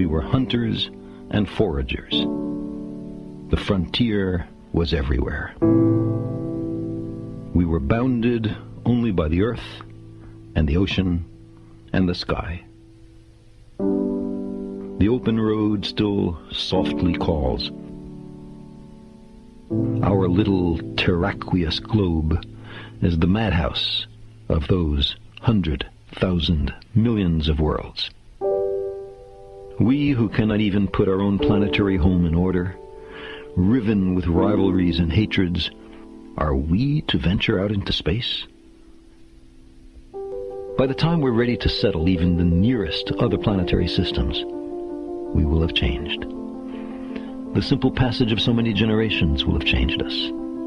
We were hunters and foragers. The frontier was everywhere. We were bounded only by the earth and the ocean and the sky. The open road still softly calls. Our little terraqueous globe is the madhouse of those 100,000 millions of worlds. We who cannot even put our own planetary home in order, riven with rivalries and hatreds, are we to venture out into space? By the time we're ready to settle even the nearest other planetary systems, we will have changed. The simple passage of so many generations will have changed us.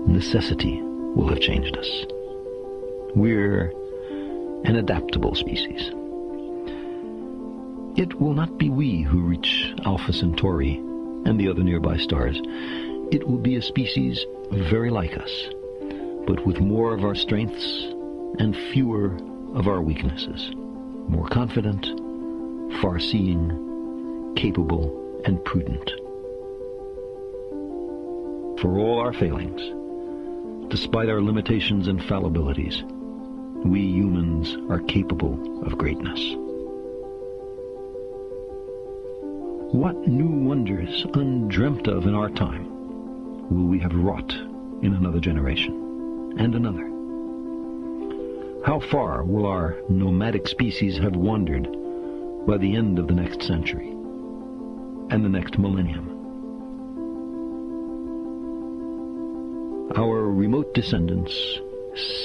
Necessity will have changed us. We're an adaptable species. It will not be we who reach Alpha Centauri and the other nearby stars. It will be a species very like us, but with more of our strengths and fewer of our weaknesses. More confident, far-seeing, capable, and prudent. For all our failings, despite our limitations and fallibilities, we humans are capable of greatness. What new wonders undreamt of in our time will we have wrought in another generation and another? How far will our nomadic species have wandered by the end of the next century and the next millennium? Our remote descendants,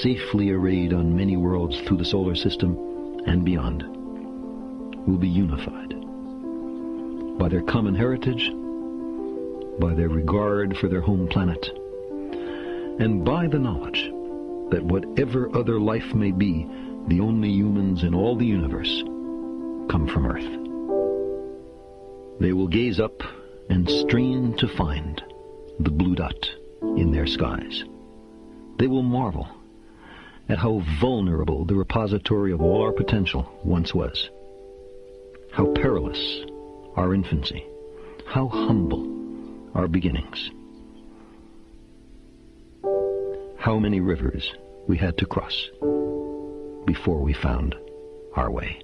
safely arrayed on many worlds through the solar system and beyond, will be unified by their common heritage, by their regard for their home planet, and by the knowledge that whatever other life may be, the only humans in all the universe come from Earth. They will gaze up and strain to find the blue dot in their skies. They will marvel at how vulnerable the repository of all our potential once was, how perilous our infancy, how humble our beginnings, how many rivers we had to cross before we found our way.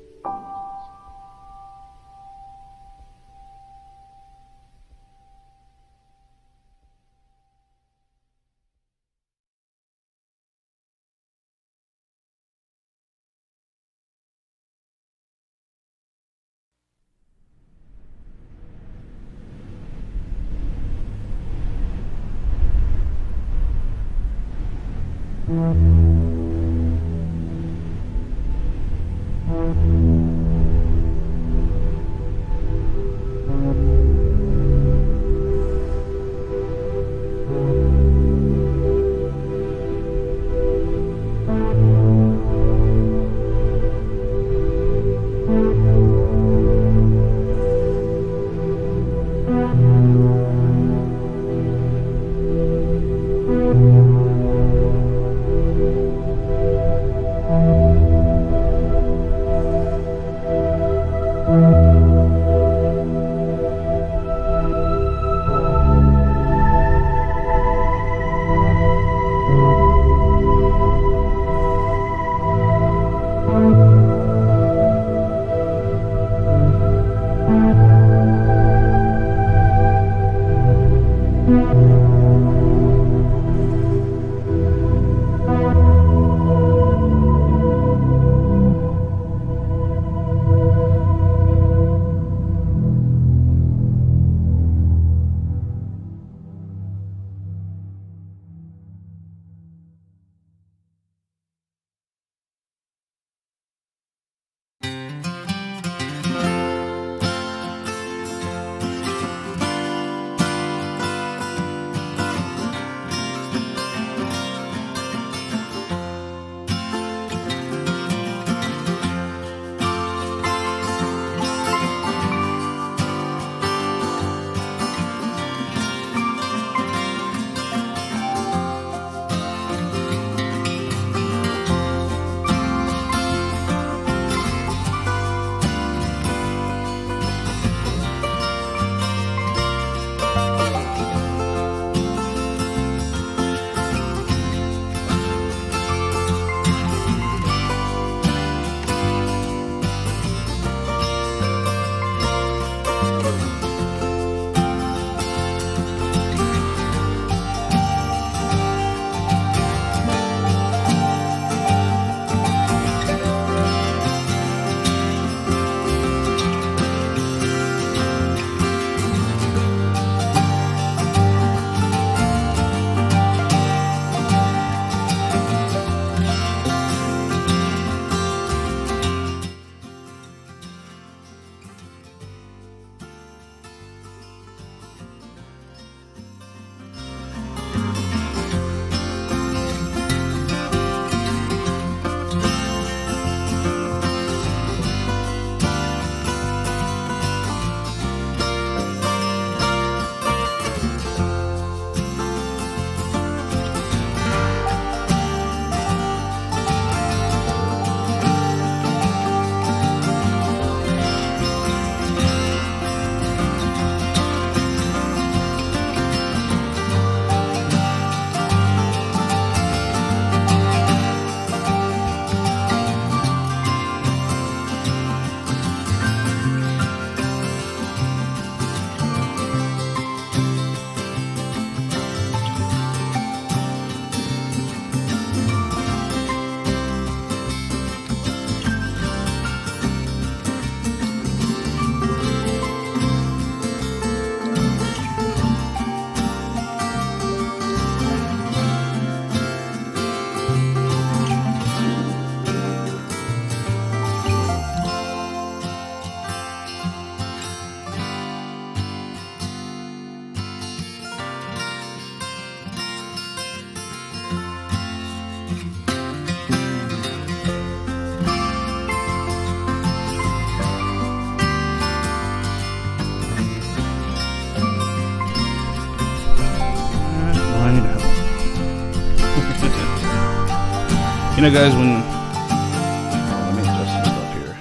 know, guys, when... Oh, let me adjust some stuff here.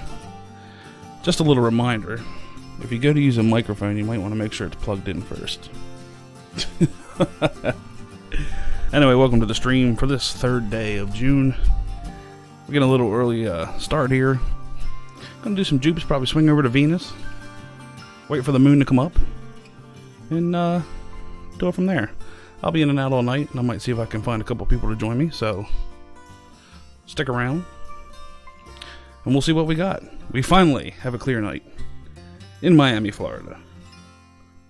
Just a little reminder. If you go to use a microphone, you might want to make sure it's plugged in first. Anyway, welcome to the stream for this 3rd day of June. We're getting a little early start here. Gonna do some jupes, probably swing over to Venus. Wait for the moon to come up. And do it from there. I'll be in and out all night, and I might see if I can find a couple people to join me, so stick around. And we'll see what we got. We finally have a clear night in Miami, Florida.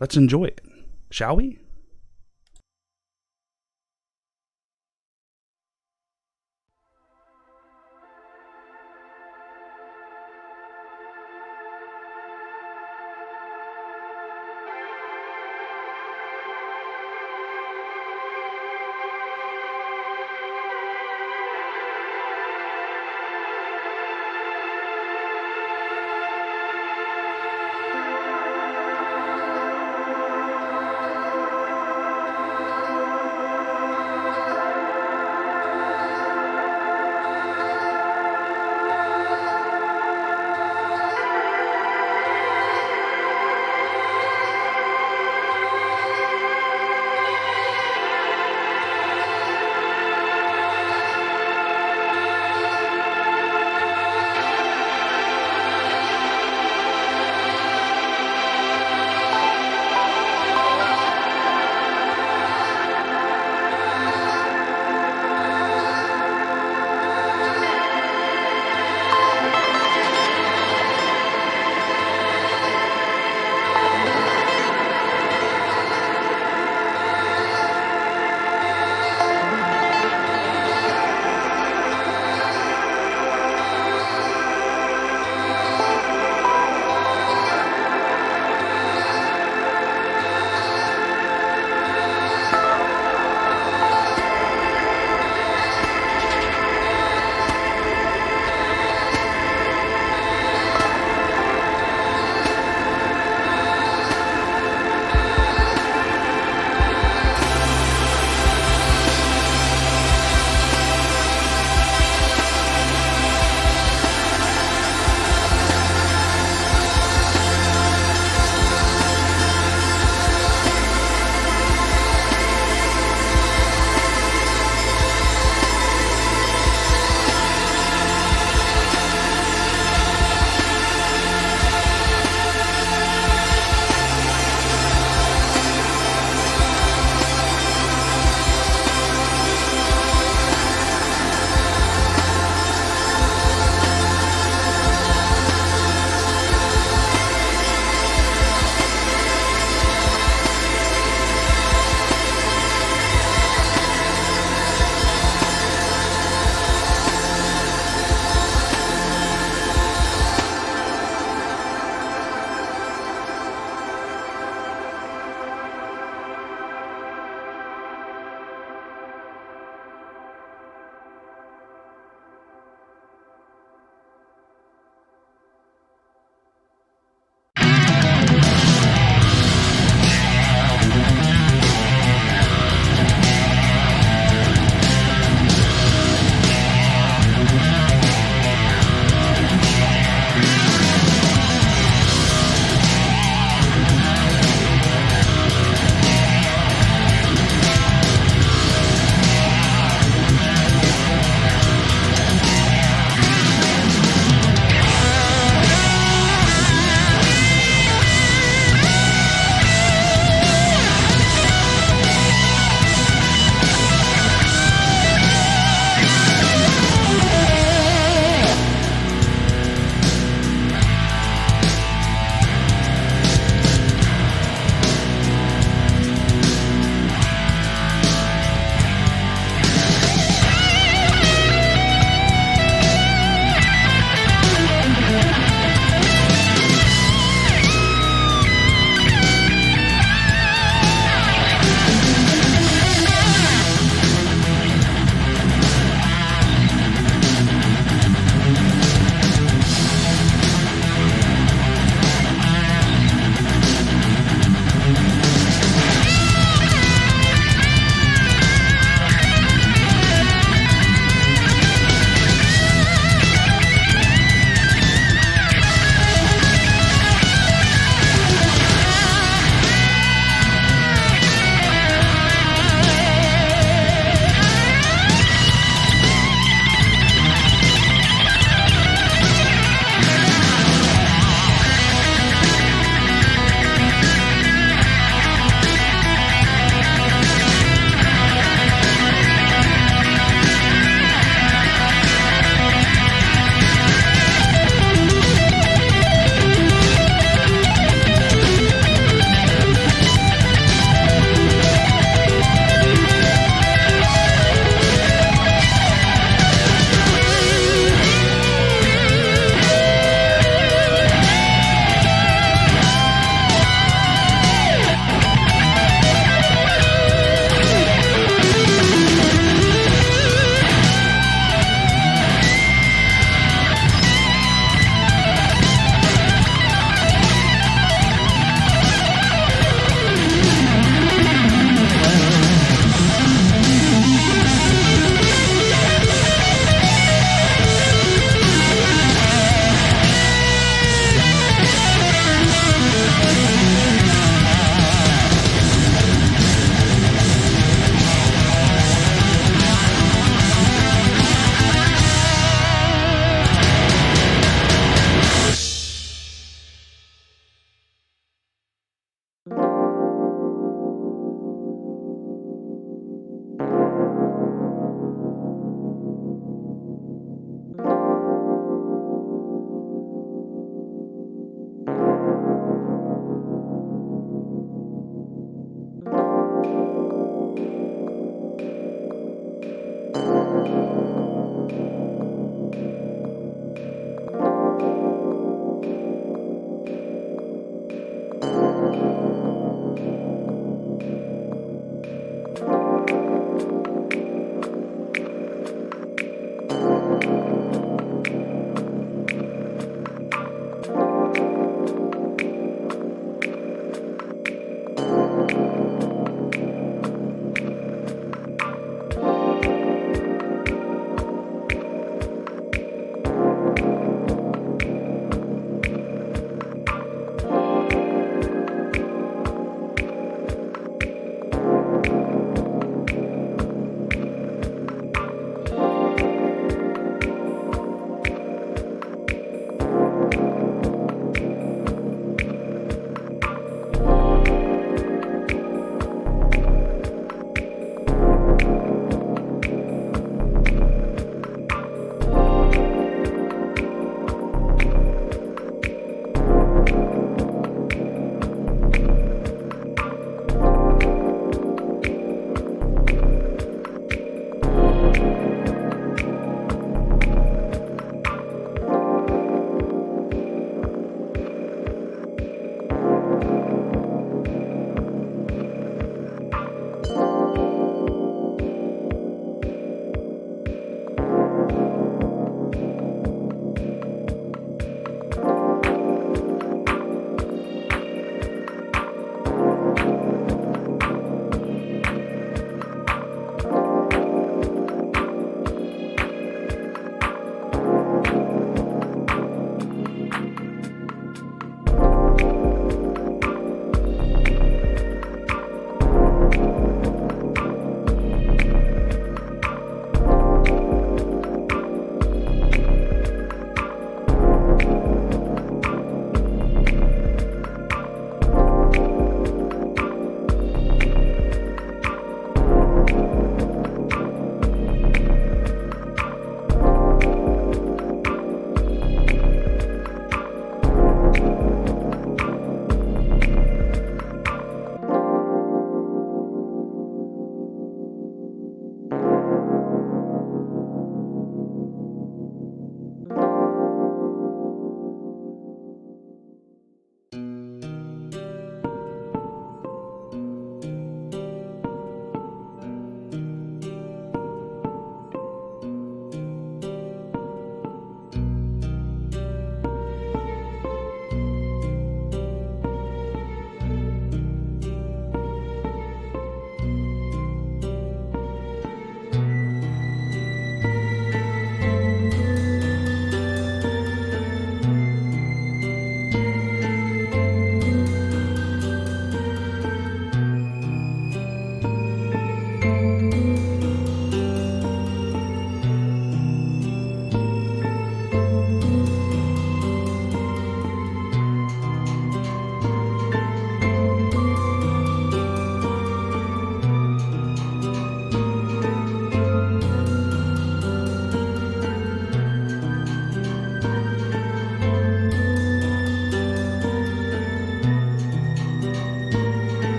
Let's enjoy it, shall we?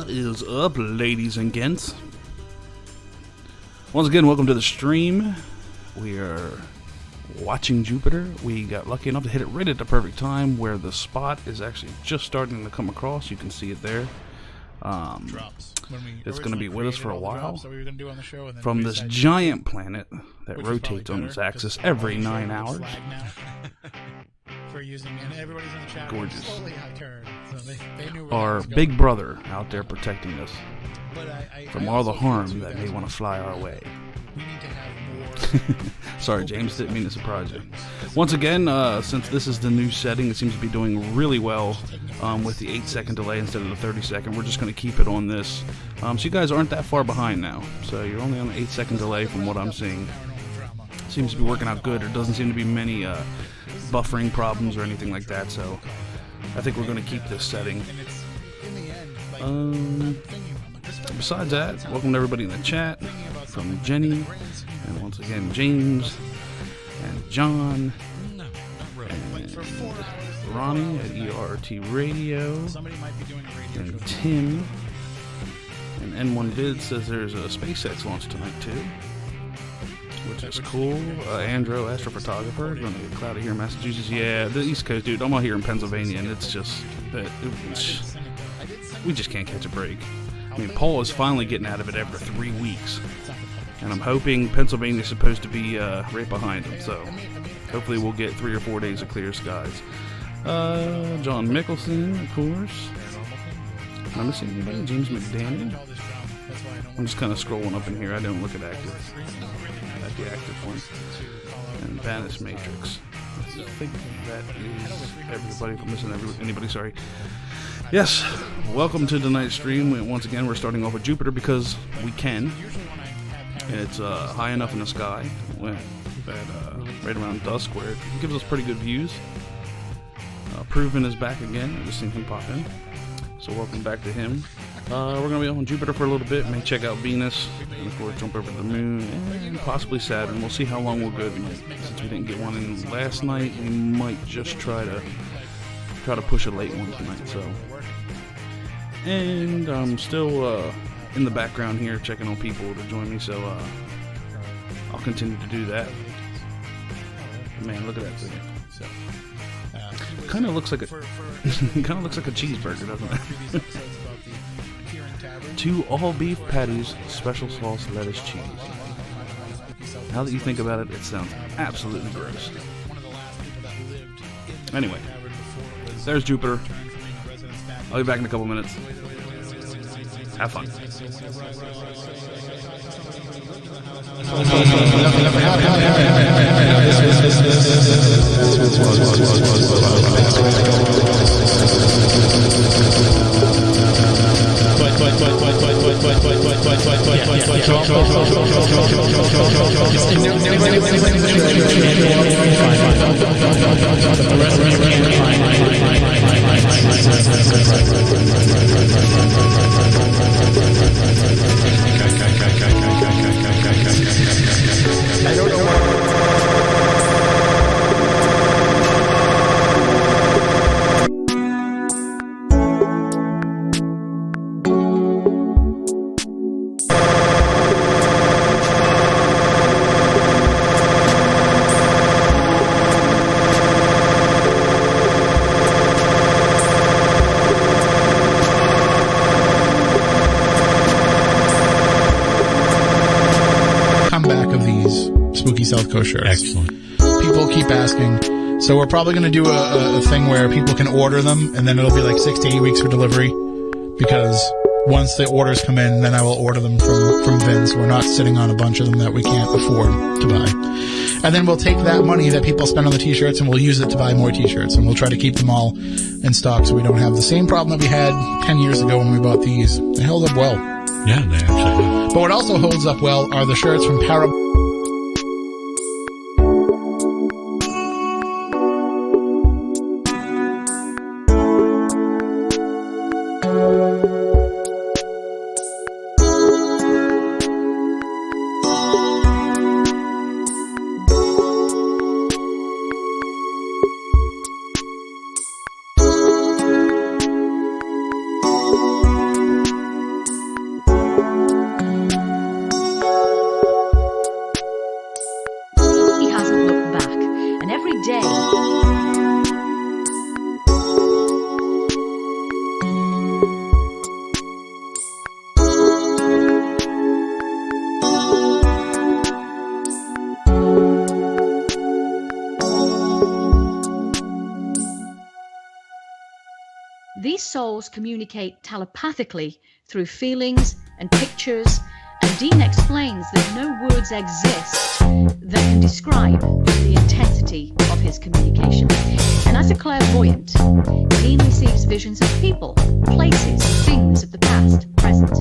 What is up, ladies and gents? Once again, welcome to the stream. We are watching Jupiter. We got lucky enough to hit it right at the perfect time where the spot is actually just starting to come across. You can see it there. It's going to be with us for a while from this giant planet that rotates on its axis every 9 hours. Gorgeous. Our big brother out there protecting us from all the harm that may want to fly our way. Sorry, James, didn't mean to surprise you. Once again, since this is the new setting, it seems to be doing really well with the 8-second delay instead of the 30-second. We're just going to keep it on this. So you guys aren't that far behind now. So you're only on the 8-second delay from what I'm seeing. Seems to be working out good. There doesn't seem to be many buffering problems or anything like that. So I think we're going to keep this setting. Besides that, welcome to everybody in the chat from Jenny. And once again, James, and John, and Ronnie at ERT Radio, and Tim, and N1 Vid says there's a SpaceX launch tonight too, which is cool. Andrew, astrophotographer, going to get cloudy here in Massachusetts. Yeah, the East Coast, dude. I'm out here in Pennsylvania, and it's just that we just can't catch a break. I mean, Paul is finally getting out of it after 3 weeks. And I'm hoping Pennsylvania's supposed to be right behind him, so hopefully we'll get 3 or 4 days of clear skies. John Mickelson, of course. Am I missing anybody? James McDaniel? I'm just kind of scrolling up in here. I don't look at the active one. And Vanis Matrix. I think that is everybody. If I'm missing anybody, sorry. Yes, welcome to tonight's stream. Once again, we're starting off with Jupiter because we can. It's high enough in the sky that right around dusk where it gives us pretty good views. Proven is back again. I just seen him pop in. So welcome back to him. We're going to be on Jupiter for a little bit. May check out Venus. And of course jump over to the Moon. And possibly Saturn. We'll see how long we'll go tonight. Since we didn't get one in last night, we might just try to push a late one tonight. So, and I'm still in the background here checking on people to join me, so I'll continue to do that. Man, look at that thing. Kind of looks like a cheeseburger, doesn't it? 2 all beef patties, special sauce, lettuce, cheese. Now that you think about it, it sounds absolutely gross. Anyway, there's Jupiter. I'll be back in a couple minutes. Have fun. I don't know what. South Coast shirts. Excellent. People keep asking, so we're probably going to do a thing where people can order them, and then it'll be like 6 to 8 weeks for delivery, because once the orders come in, then I will order them from Vince. We're not sitting on a bunch of them that we can't afford to buy. And then we'll take that money that people spend on the t-shirts and we'll use it to buy more t-shirts, and we'll try to keep them all in stock so we don't have the same problem that we had 10 years ago when we bought these. They held up well. Yeah, they actually have. But what also holds up well are the shirts from souls communicate telepathically through feelings and pictures, and Dean explains that no words exist that can describe the intensity of his communication. And as a clairvoyant, Dean receives visions of people, places, things of the past, present.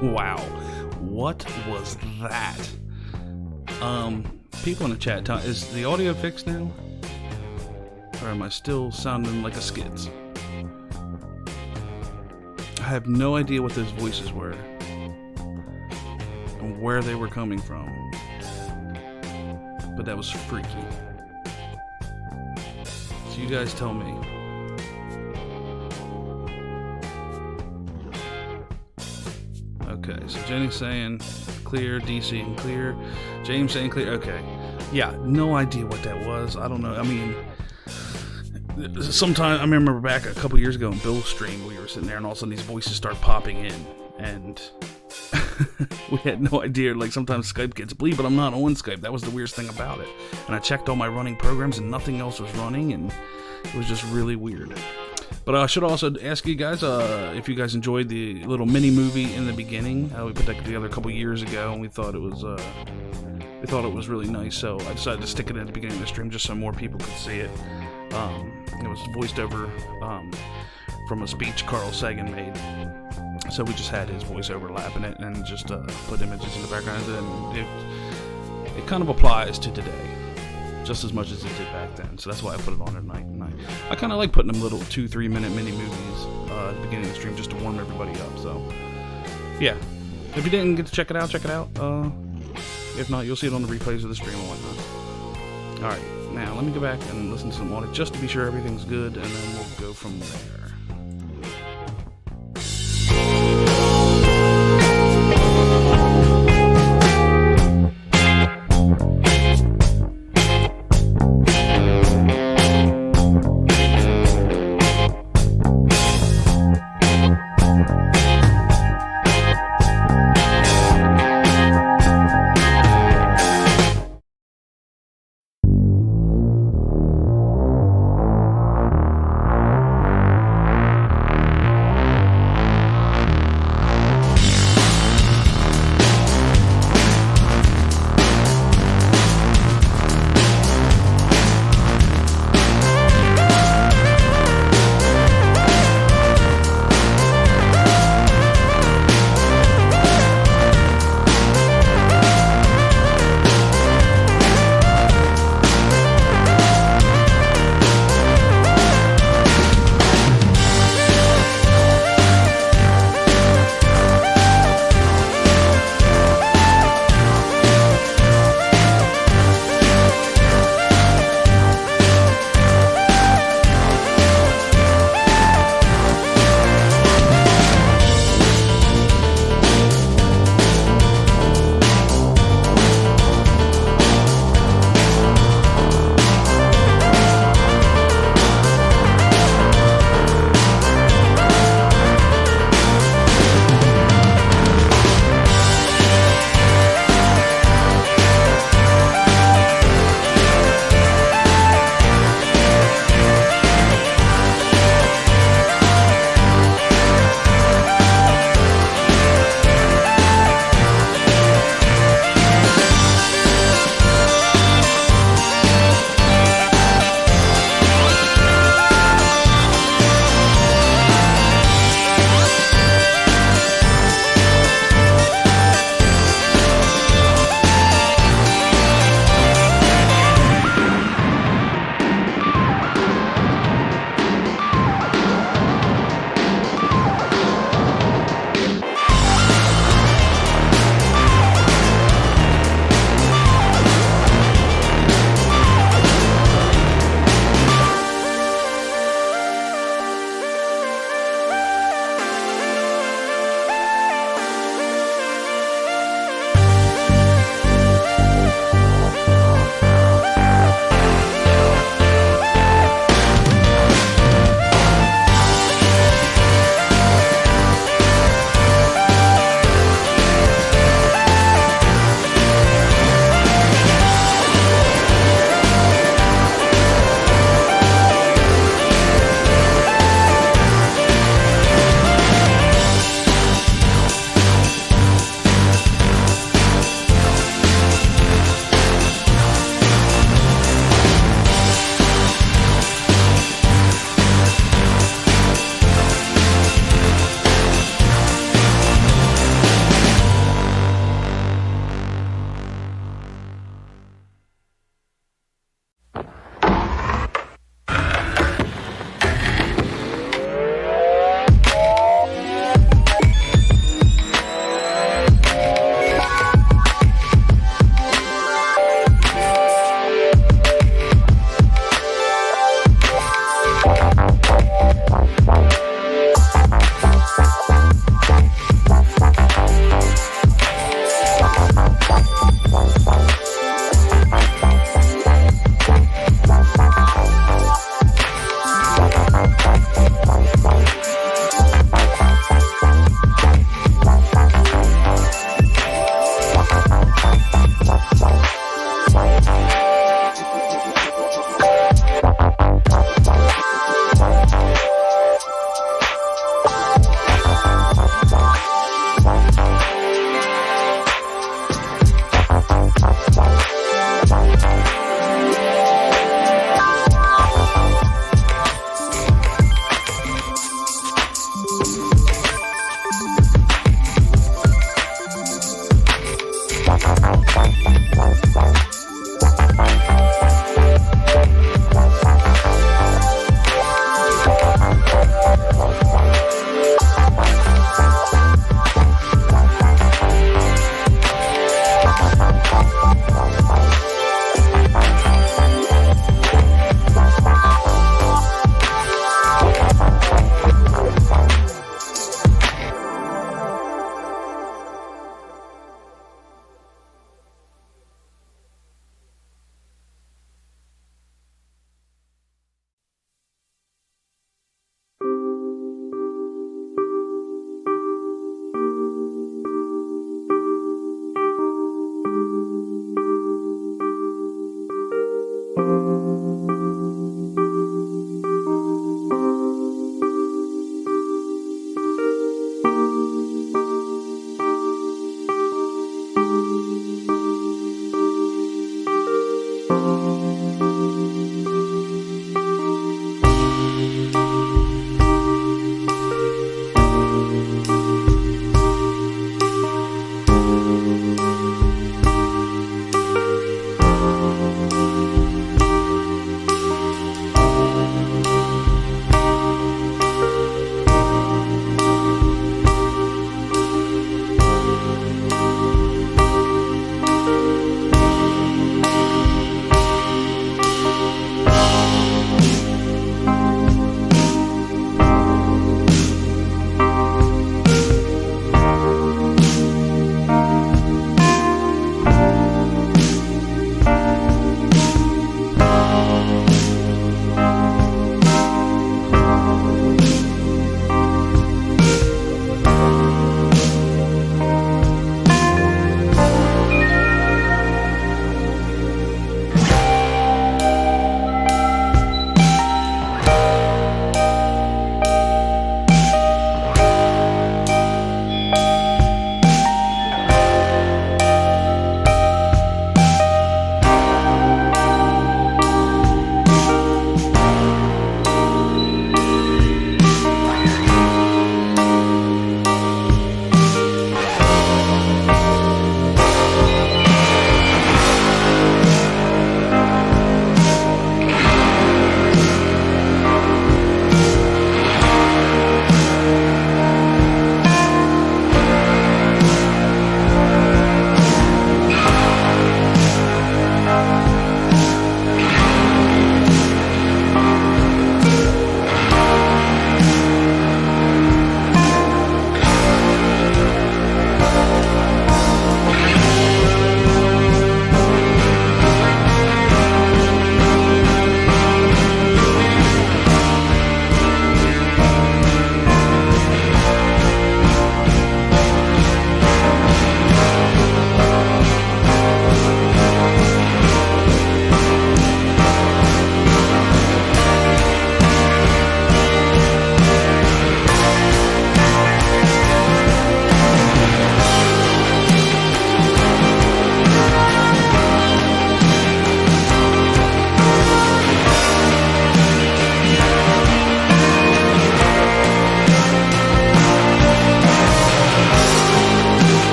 Wow, what was that? People in the chat, is the audio fixed now? Or am I still sounding like a skids? I have no idea what those voices were and where they were coming from, but that was freaky. So you guys tell me. Okay, so Jenny's saying clear, DC and clear. James saying clear. Okay. Yeah, no idea what that was. I don't know. I mean, sometime I remember back a couple years ago in Bill's stream, we were sitting there and all of a sudden these voices start popping in, and we had no idea. Like, sometimes Skype gets bleed, but I'm not on Skype. That was the weirdest thing about it. And I checked all my running programs and nothing else was running, and it was just really weird. But I should also ask you guys if you guys enjoyed the little mini movie in the beginning. We put that together a couple years ago, and we thought it was really nice. So I decided to stick it at the beginning of the stream just so more people could see it. It was voiced over from a speech Carl Sagan made. So we just had his voice overlapping it and just put images in the background, and it kind of applies to today just as much as it did back then. So that's why I put it on tonight. I kind of like putting them little 2-3 minute mini movies at the beginning of the stream just to warm everybody up. So yeah, if you didn't get to check it out, check it out. If not, you'll see it on the replays of the stream and whatnot. Alright, now let me go back and listen to some audio just to be sure everything's good, and then we'll go from there.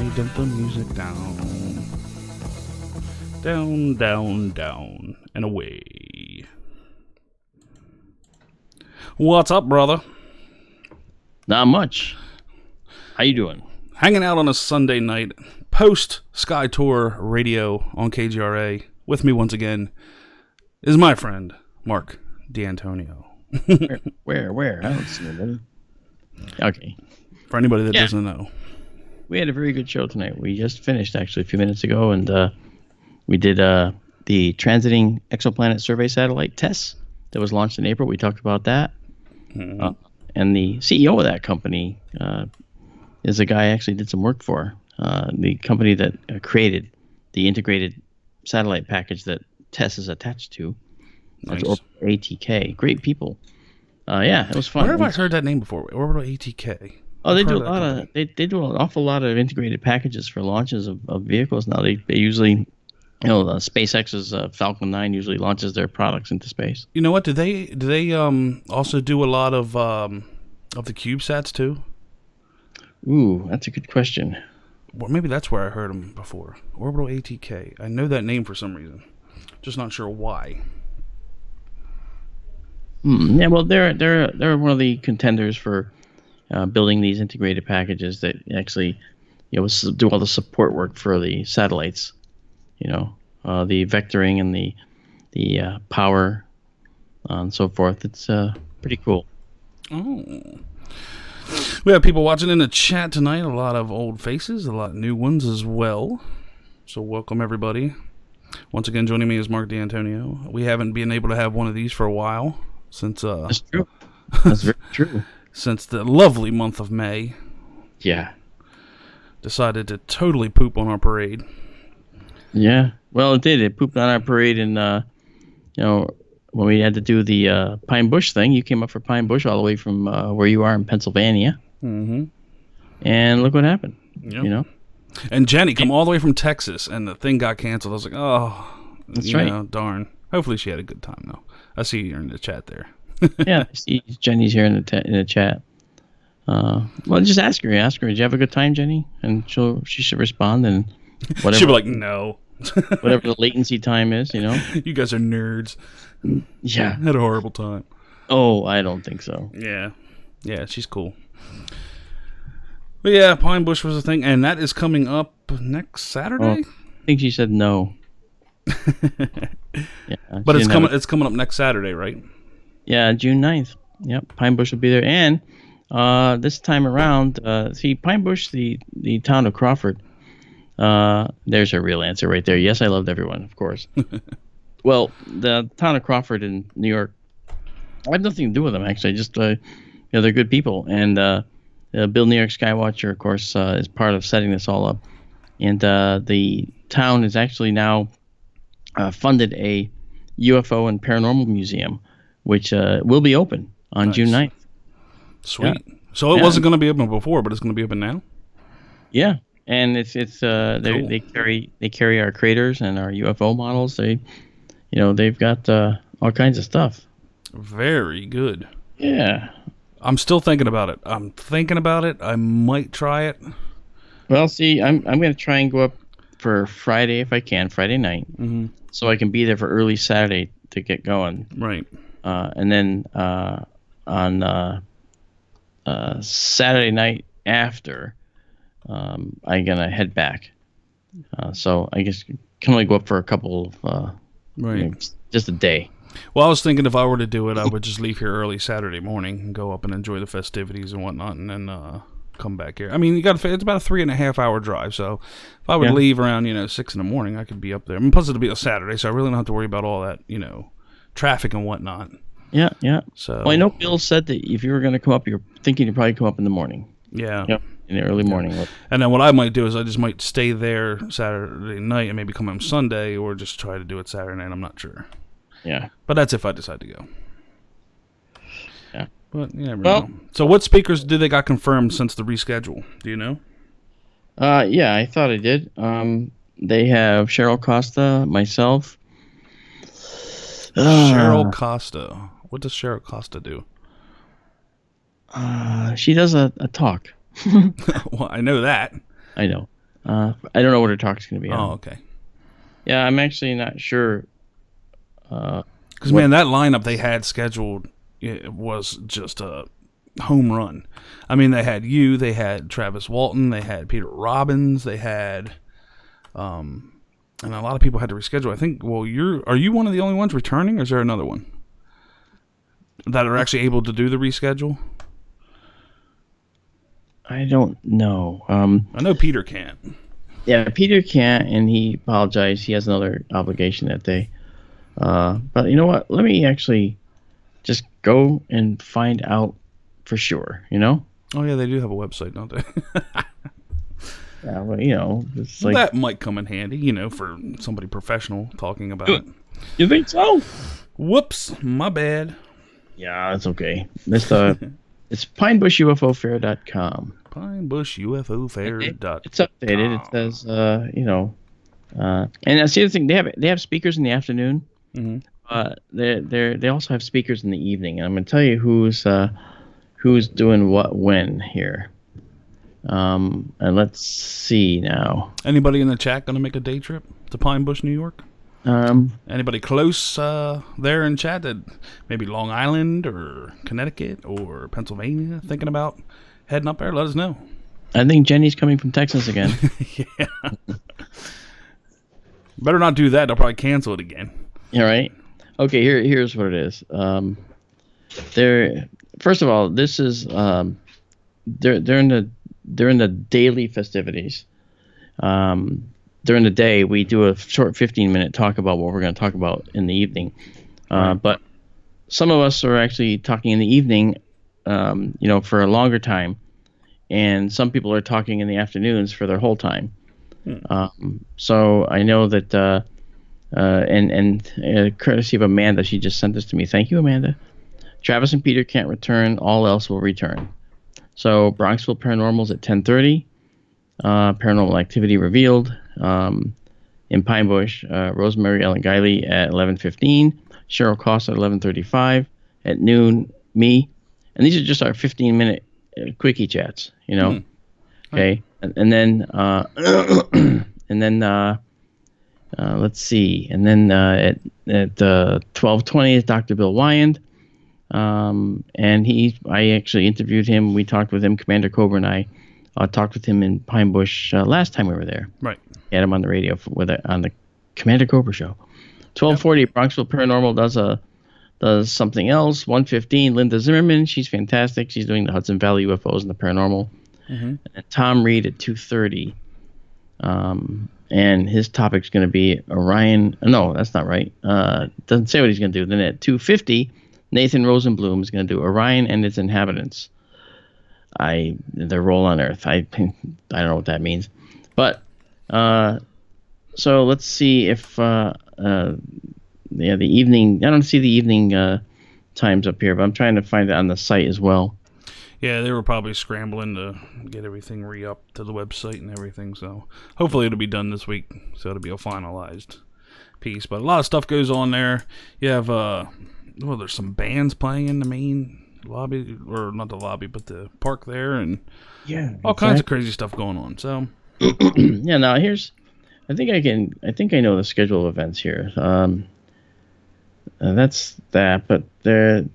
me dump the music down. Down, down, down, and away. What's up, brother? Not much. How you doing? Hanging out on a Sunday night, post Sky Tour radio on KGRA. With me once again is my friend, Mark D'Antonio. Where? I don't see anybody. Okay. For anybody that doesn't know. We had a very good show tonight. We just finished, actually, a few minutes ago, and we did the Transiting Exoplanet Survey Satellite test that was launched in April. We talked about that. Mm-hmm. And the CEO of that company is a guy I actually did some work for. The company that created the integrated satellite package that TESS is attached to. Nice. That's ATK. Great people. Yeah, it was fun. Where have I heard that name before? Orbital ATK. Oh, they do a lot of they do an awful lot of integrated packages for launches of vehicles now. They usually, SpaceX's Falcon 9 usually launches their products into space. You know what? Do they also do a lot of the CubeSats too? Ooh, that's a good question. Well, maybe that's where I heard them before. Orbital ATK. I know that name for some reason. Just not sure why. Yeah, well, they're one of the contenders for building these integrated packages that actually, do all the support work for the satellites. The vectoring and the power and so forth. It's pretty cool. Oh. We have people watching in the chat tonight. A lot of old faces, a lot of new ones as well. So welcome everybody. Once again, joining me is Mark D'Antonio. We haven't been able to have one of these for a while since that's true. That's very true. Since the lovely month of May. Yeah. Decided to totally poop on our parade. Yeah. Well, it did. It pooped on our parade, and when we had to do the Pine Bush thing, you came up for Pine Bush all the way from where you are in Pennsylvania. Mm-hmm. And look what happened. Yep. And Jenny come all the way from Texas, and the thing got canceled. I was like, oh, that's right. Darn. Hopefully she had a good time, though. I see you're in the chat there. Yeah, I see Jenny's here in the chat. Well, just ask her. Did you have a good time, Jenny? And she should respond, and whatever. She'll be like, no. Whatever the latency time is, You guys are nerds. Yeah. Had a horrible time. Oh, I don't think so. Yeah. Yeah, she's cool. But yeah, Pine Bush was a thing, and that is coming up next Saturday? I think she said no. Yeah, but it's coming up next Saturday, right? Yeah, June 9th. Yep, Pine Bush will be there. And this time around, Pine Bush, the town of Crawford, there's her real answer right there. Yes, I loved everyone, of course. Well, the town of Crawford in New York, I have nothing to do with them, actually. Just, they're good people. And Bill New York Skywatcher, of course, is part of setting this all up. And the town has actually now funded a UFO and paranormal museum, which will be open on June 9th. Sweet. Yeah. So it wasn't going to be open before, but it's going to be open now? Yeah. And it's cool. They carry our craters and our UFO models. They've got all kinds of stuff. Very good. Yeah. I'm still thinking about it. I might try it. Well, see, I'm going to try and go up for Friday if I can, Friday night, so I can be there for early Saturday to get going. Right. And then on Saturday night after, I'm gonna head back. So I guess can only go up for a couple of just a day. Well, I was thinking if I were to do it, I would just leave here early Saturday morning and go up and enjoy the festivities and whatnot, and then come back here. I mean, it's about a 3.5 hour drive, so if I would leave around 6 in the morning, I could be up there. I mean, plus it'll be a Saturday, so I really don't have to worry about all that traffic and whatnot. Yeah. So well, I know Bill said that if you were going to come up, you're thinking you'd probably come up in the morning. Yeah. Yep. In the early morning. And then what I might do is I just might stay there Saturday night and maybe come home Sunday, or just try to do it Saturday night. I'm not sure. Yeah. But that's if I decide to go. Yeah. But you never know. So what speakers do they got confirmed since the reschedule? Do you know? Yeah, I thought I did. They have Cheryl Costa, myself. Cheryl Costa. What does Cheryl Costa do? She does a talk. Well, I know that. I know. I don't know what her talk's going to be on. Oh, okay. Yeah, I'm actually not sure. Because, man, that lineup they had scheduled was just a home run. I mean, they had Travis Walton, they had Peter Robbins, they had, and a lot of people had to reschedule. I think, well, are you one of the only ones returning, or is there another one that are actually able to do the reschedule? I don't know. I know Peter can't. Yeah, Peter can't, and he apologized. He has another obligation that day. But you know what? Let me actually just go and find out for sure, you know? Oh, yeah, they do have a website, don't they? Yeah, well, you know, it's like... That might come in handy, you know, for somebody professional talking about it. You think so? Whoops, my bad. Yeah, it's okay. It's pinebushUFOfair.com. pinebushUFOfair.com. It's updated. It says, and that's the other thing. They have speakers in the afternoon. Mm-hmm. They also have speakers in the evening. And I'm going to tell you who's doing what when here. And let's see now. Anybody in the chat going to make a day trip to Pine Bush, New York? Anybody close there in chat that maybe Long Island or Connecticut or Pennsylvania thinking about heading up there? Let us know. I think Jenny's coming from Texas again. Yeah. Better not do that. They'll probably cancel it again. All right. Okay, here's what it is. First of all, this is they're in the daily festivities. During the day, we do a short 15-minute talk about what we're going to talk about in the evening. But some of us are actually talking in the evening, for a longer time, and some people are talking in the afternoons for their whole time. So I know that, courtesy of Amanda, she just sent this to me. Thank you, Amanda. Travis and Peter can't return. All else will return. So Bronxville Paranormal's at 10:30. Paranormal Activity Revealed in Pine Bush. Rosemary Ellen Guiley at 11:15. Cheryl Costa at 11:35. At noon, me. And these are just our 15-minute quickie chats, you know. Okay. And then let's see. And then at 12:20 is Dr. Bill Wyand. And I actually interviewed him. We talked with him. Commander Cobra and I talked with him in Pine Bush last time we were there. Right. Had him on the radio on the Commander Cobra show. 12:40, Bronxville Paranormal does something else. 1:15, Linda Zimmerman. She's fantastic. She's doing the Hudson Valley UFOs and the paranormal. Mm-hmm. And Tom Reed at 2:30. And his topic's going to be Orion. No, that's not right. Doesn't say what he's going to do. Then at 2:50, Nathan Rosenblum is going to do Orion and its inhabitants. Their role on Earth. I don't know what that means. But so let's see if the evening. I don't see the evening times up here, but I'm trying to find it on the site as well. Yeah, they were probably scrambling to get everything re-up to the website and everything. So hopefully it'll be done this week. So it'll be a finalized piece. But a lot of stuff goes on there. You have there's some bands playing in the main lobby, or not the lobby, but the park there, and all kinds of crazy stuff going on. So yeah, now I think I know the schedule of events here. That's that, but they're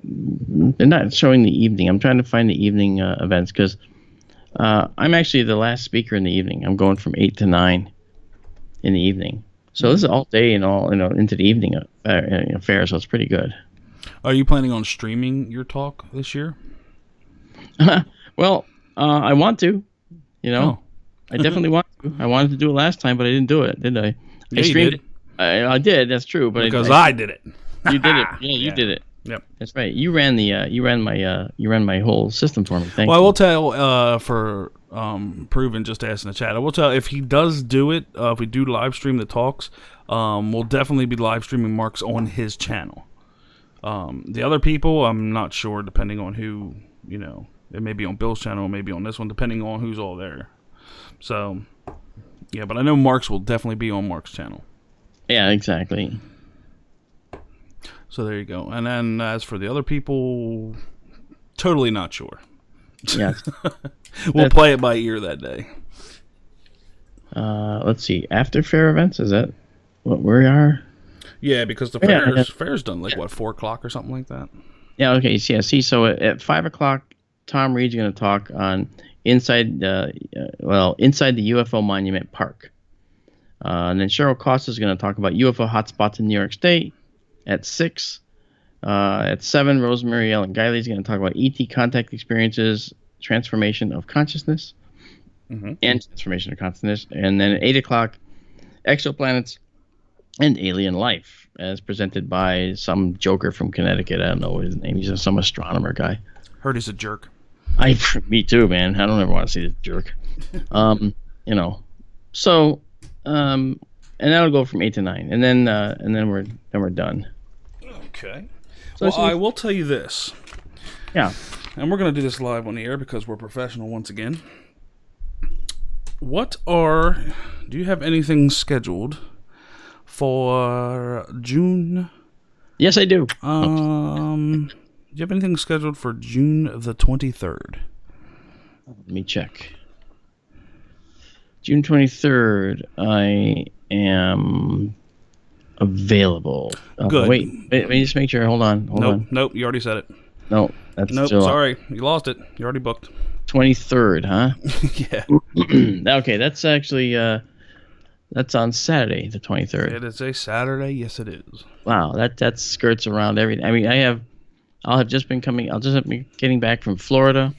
not showing the evening. I'm trying to find the evening events because I'm actually the last speaker in the evening. I'm going from 8 to 9 in the evening. So this is all day and all into the evening affair. So it's pretty good. Are you planning on streaming your talk this year? Well, I want to. I definitely want to. I wanted to do it last time, but I didn't do it, did I? Yeah, I streamed it. I did. That's true. But because I did it. You did it. Yeah, you did it. Yep. That's right. You ran my whole system for me. Thank you. Well, I will tell for Proven, just asking the chat. I will tell if he does do it. If we do live stream the talks, we'll definitely be live streaming Mark's on his channel. The other people, I'm not sure, depending on who. It may be on Bill's channel, maybe on this one, depending on who's all there. So, yeah, but I know Mark's will definitely be on Mark's channel. Yeah, exactly. So there you go. And then as for the other people, totally not sure. Yeah. We'll play it by ear that day. let's see, after fair events, is that what we are? Yeah, because the fair's done like what, 4 o'clock or something like that. Yeah. Okay. Yeah. See, so at 5 o'clock, Tom Reed's going to talk on inside the UFO Monument Park, and then Cheryl Costa is going to talk about UFO hotspots in New York State at 6. At 7, Rosemary Ellen Guiley is going to talk about ET contact experiences, transformation of consciousness, and transformation of consciousness, and then at 8 o'clock, exoplanets and alien life, as presented by some joker from Connecticut. I don't know his name. He's some astronomer guy. Heard he's a jerk. Me too, man. I don't ever want to see this jerk. So, and that'll go from 8 to 9, and then we're done. Okay. So well, I will tell you this. Yeah. And we're going to do this live on the air because we're professional once again. Do you have anything scheduled for June? Yes, I do. Do you have anything scheduled for June the 23rd? Let me check. June 23rd, I am available. Good. Wait, let me just make sure. Hold on. Nope, you already said it. No, that's Nope, July. sorry. You lost it. You already booked. 23rd, huh? Yeah. Okay, that's actually that's on Saturday, the 23rd. It is a Saturday. Yes, it is. Wow, that skirts around everything. I mean, I'll just be getting back from Florida.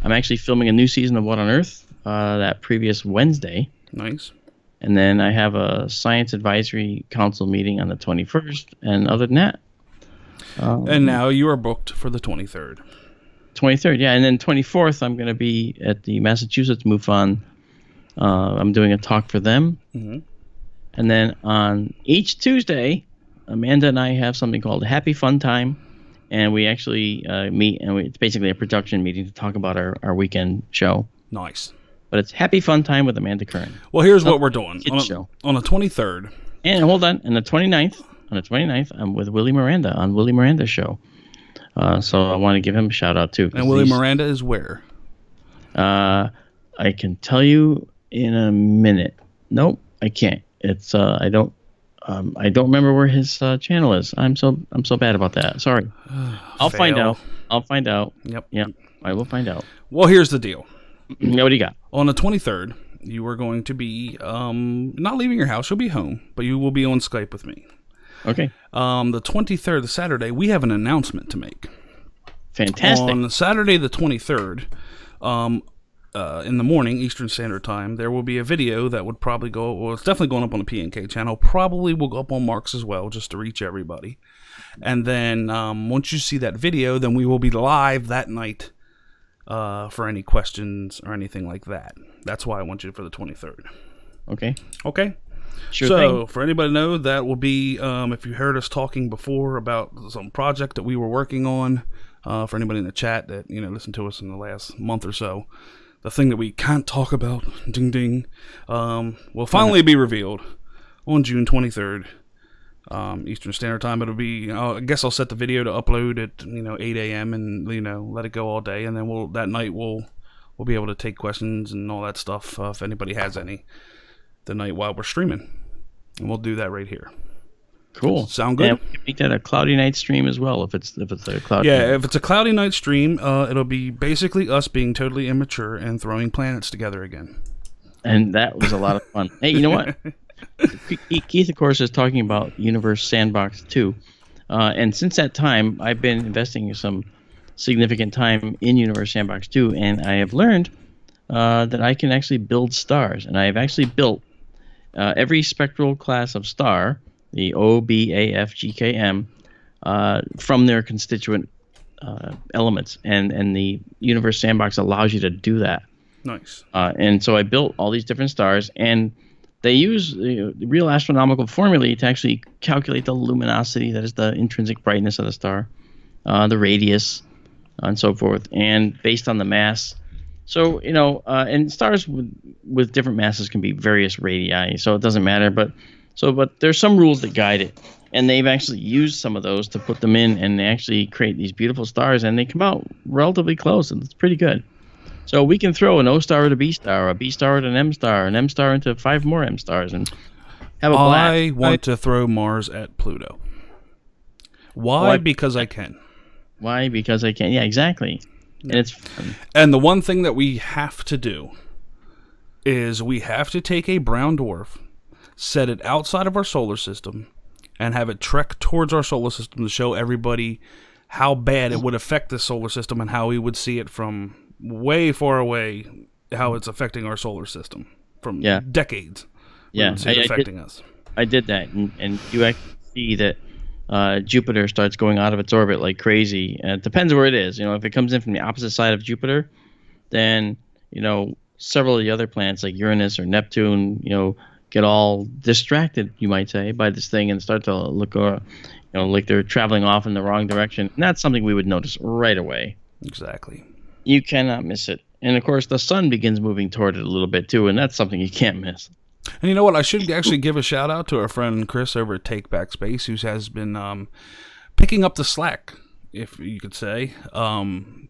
I'm actually filming a new season of What on Earth that previous Wednesday. Nice. And then I have a Science Advisory Council meeting on the 21st. And other than that... and now you are booked for the 23rd. 23rd, yeah. And then 24th, I'm going to be at the Massachusetts MUFON. I'm doing a talk for them. Mm-hmm. And then on each Tuesday, Amanda and I have something called Happy Fun Time. And we actually meet, and it's basically a production meeting to talk about our weekend show. Nice. But it's Happy Fun Time with Amanda Curran. Well, here's what we're doing. On the 23rd. And hold on, and the 29th, I'm with Willie Miranda on Willie Miranda's show. So I want to give him a shout out too. And Willie Miranda is where? I can tell you in a minute. Nope, I can't. It's I don't remember where his channel is. I'm so bad about that. Sorry. I'll find out. Yep. I will find out. Well, here's the deal. What do you got? On the 23rd, you are going to be not leaving your house. You'll be home, but you will be on Skype with me. Okay. The 23rd, the Saturday, we have an announcement to make. Fantastic. On Saturday the 23rd, in the morning, Eastern Standard Time, there will be a video that would probably go, well, it's definitely going up on the PNK channel, probably will go up on Mark's as well, just to reach everybody. And then once you see that video, then we will be live that night for any questions or anything like that. That's why I want you for the 23rd. Okay. Sure so, thing. for anybody to know, that will be, if you heard us talking before about some project that we were working on, for anybody in the chat that, listened to us in the last month or so, the thing that we can't talk about, ding ding, will finally be revealed on June 23rd, Eastern Standard Time. It'll be, I guess I'll set the video to upload at, 8 a.m. and, let it go all day. And then that night we'll be able to take questions and all that stuff, if anybody has any, the night while we're streaming. And we'll do that right here. Cool. Sound good? And we can make that a cloudy night stream as well if it's a cloudy night. night. If it's a cloudy night stream, it'll be basically us being totally immature and throwing planets together again. And that was a lot of fun. Hey, you know what? Keith, of course, is talking about Universe Sandbox 2. And since that time, I've been investing some significant time in Universe Sandbox 2, and I have learned that I can actually build stars. And I have actually built every spectral class of star, the O, B, A, F, G, K, M, from their constituent elements. And the Universe Sandbox allows you to do that. Nice. And so I built all these different stars, and they use the real astronomical formulae to actually calculate the luminosity, that is the intrinsic brightness of the star, the radius, and so forth, and based on the mass. So, and stars with different masses can be various radii, so it doesn't matter. But there's some rules that guide it, and they've actually used some of those to put them in, and they actually create these beautiful stars, and they come out relatively close, and it's pretty good. So we can throw an O star at a B star, a B star at an M star into 5 more M stars, and have a blast. I want to throw Mars at Pluto. Why? Because I can. Why? Because I can. Yeah, exactly. And it's fun. And the one thing that we have to do is we have to take a brown dwarf, set it outside of our solar system, and have it trek towards our solar system to show everybody how bad it would affect the solar system and how we would see it from way far away, how it's affecting our solar system from decades. Yeah, would see it affecting us. I did that, and you actually see that Jupiter starts going out of its orbit like crazy. And it depends where it is. If it comes in from the opposite side of Jupiter, then several of the other planets like Uranus or Neptune, get all distracted, you might say, by this thing and start to look, like they're traveling off in the wrong direction. And that's something we would notice right away. Exactly. You cannot miss it. And of course, the sun begins moving toward it a little bit too, and that's something you can't miss. And you know what? I should actually give a shout out to our friend Chris over at Take Back Space, who has been picking up the slack, if you could say.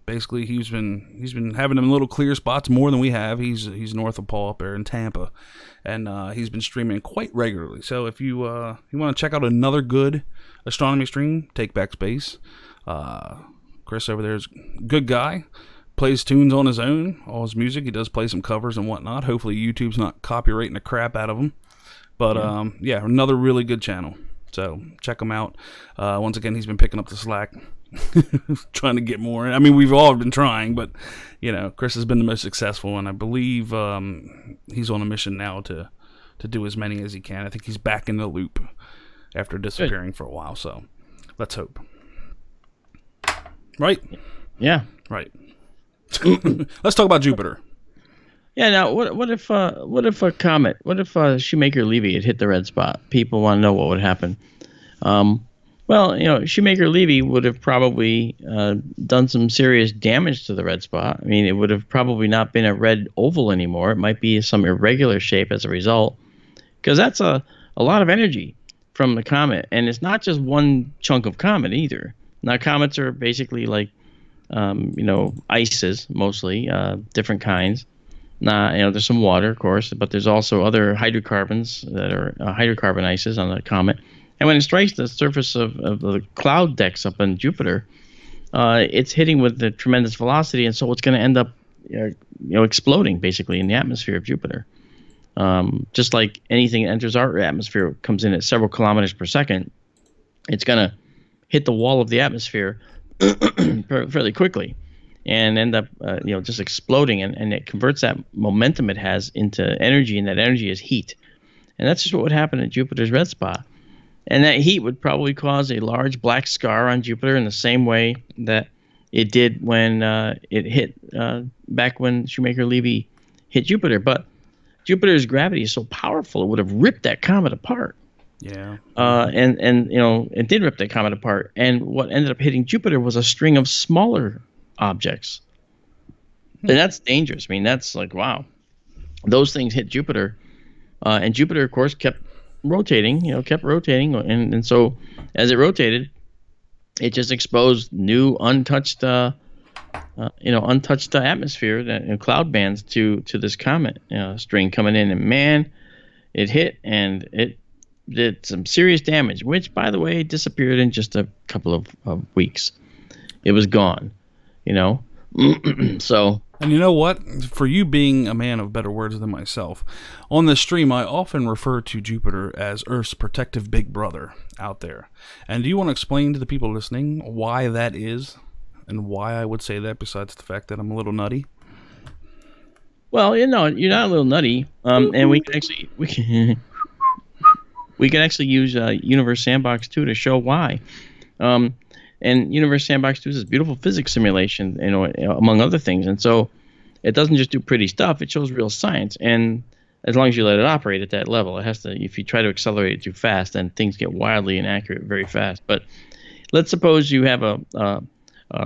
Basically, he's been having them little clear spots more than we have. He's north of Paul up there in Tampa, and he's been streaming quite regularly. So if you want to check out another good astronomy stream, Take Back Space. Chris over there is a good guy. Plays tunes on his own, all his music. He does play some covers and whatnot. Hopefully YouTube's not copyrighting the crap out of him. But another really good channel. So check him out. Once again, he's been picking up the slack, trying to get more. I mean, we've all been trying, but Chris has been the most successful, and I believe he's on a mission now to do as many as he can. I think he's back in the loop after disappearing for a while. So let's hope. Right? Yeah. Right. Let's talk about Jupiter. Yeah. Now, what if a comet? What if Shoemaker-Levy had hit the red spot? People want to know what would happen. Well, Shoemaker-Levy would have probably done some serious damage to the red spot. I mean, it would have probably not been a red oval anymore. It might be some irregular shape as a result, because that's a lot of energy from the comet, and it's not just one chunk of comet either. Now, comets are basically like ices mostly, different kinds. There's some water, of course, but there's also other hydrocarbons that are hydrocarbon ices on the comet. And when it strikes the surface of the cloud decks up in Jupiter, it's hitting with a tremendous velocity, and so it's going to end up, exploding basically in the atmosphere of Jupiter. Just like anything that enters our atmosphere comes in at several kilometers per second, it's going to hit the wall of the atmosphere fairly quickly and end up just exploding, and it converts that momentum it has into energy, and that energy is heat. And that's just what would happen at Jupiter's red spot. And that heat would probably cause a large black scar on Jupiter in the same way that it did when it hit back when Shoemaker-Levy hit Jupiter. But Jupiter's gravity is so powerful, it would have ripped that comet apart. Yeah. And it did rip that comet apart. And what ended up hitting Jupiter was a string of smaller objects. And that's dangerous. I mean, that's like, wow. Those things hit Jupiter. And Jupiter, of course, kept rotating. And so as it rotated, it just exposed new untouched atmosphere, cloud bands to this comet string coming in. And man, it hit, and it did some serious damage, which, by the way, disappeared in just a couple of weeks. It was gone, So. And you know what? For you being a man of better words than myself, on this stream, I often refer to Jupiter as Earth's protective big brother out there. And do you want to explain to the people listening why that is, and why I would say that, besides the fact that I'm a little nutty? Well, you're not a little nutty, and we can actually use Universe Sandbox 2 to show why. And Universe Sandbox 2 is this beautiful physics simulation, among other things. And so it doesn't just do pretty stuff; it shows real science. And as long as you let it operate at that level, it has to. If you try to accelerate it too fast, then things get wildly inaccurate very fast. But let's suppose you have a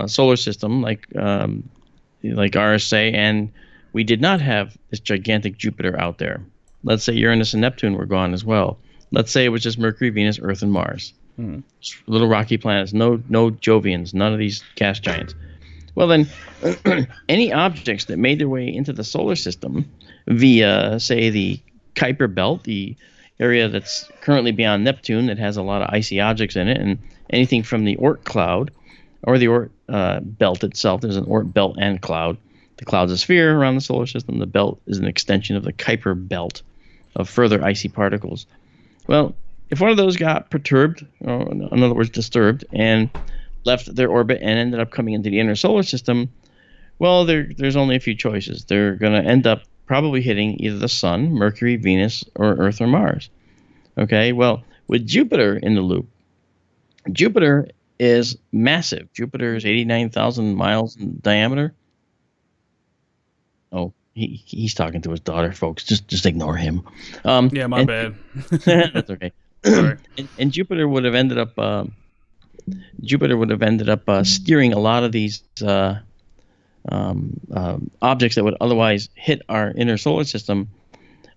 solar system like ours, say, and we did not have this gigantic Jupiter out there. Let's say Uranus and Neptune were gone as well. Let's say it was just Mercury, Venus, Earth, and Mars. Little rocky planets, no Jovians, none of these gas giants. Well, then, any objects that made their way into the solar system via, say, the Kuiper Belt, the area that's currently beyond Neptune that has a lot of icy objects in it, and anything from the Oort cloud or the Oort belt itself. There's an Oort belt and cloud. The cloud's a sphere around the solar system. The belt is an extension of the Kuiper Belt of further icy particles. Well, if one of those got perturbed, or in other words, disturbed, and left their orbit and ended up coming into the inner solar system, well, there's only a few choices. They're going to end up probably hitting either the Sun, Mercury, Venus, or Earth or Mars. Okay, well, with Jupiter in the loop, Jupiter is massive. Jupiter is 89,000 miles in diameter. Oh, he's talking to his daughter, folks. Just ignore him. Yeah, my bad. That's okay. Sorry. And Jupiter would have ended up steering a lot of these objects that would otherwise hit our inner solar system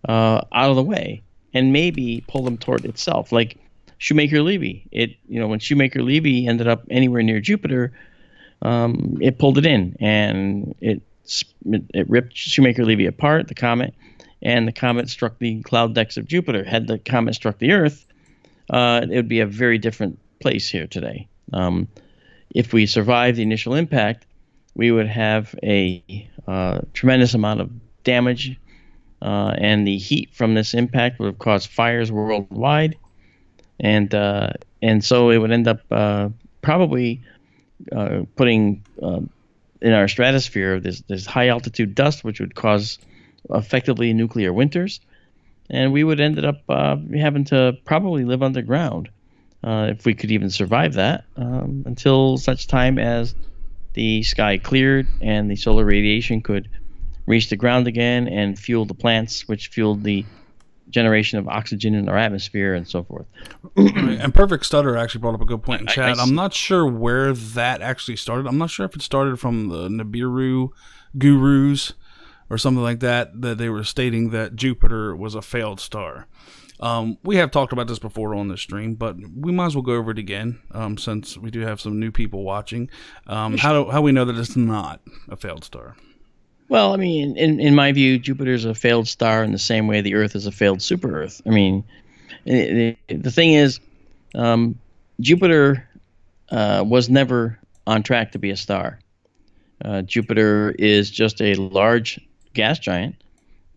out of the way, and maybe pull them toward itself, like Shoemaker-Levy. When Shoemaker-Levy ended up anywhere near Jupiter, it pulled it in, and it ripped Shoemaker-Levy apart, the comet, and the comet struck the cloud decks of Jupiter. Had the comet struck the Earth, it would be a very different place here today. If we survived the initial impact, we would have a tremendous amount of damage, and the heat from this impact would have caused fires worldwide, and so it would end up probably putting in our stratosphere this high altitude dust, which would cause effectively nuclear winters, and we would end up having to probably live underground if we could even survive that, until such time as the sky cleared and the solar radiation could reach the ground again and fuel the plants, which fueled the generation of oxygen in our atmosphere and so forth. And Perfect Stutter actually brought up a good point in chat. I'm not sure where that actually started. I'm not sure if it started from the Nibiru gurus or something like that they were stating that Jupiter was a failed star. We have talked about this before on this stream, but we might as well go over it again, since we do have some new people watching. How we know that it's not a failed star? Well, I mean, in my view, Jupiter's a failed star in the same way the Earth is a failed super-Earth. I mean, the thing is, Jupiter was never on track to be a star. Jupiter is just a large gas giant,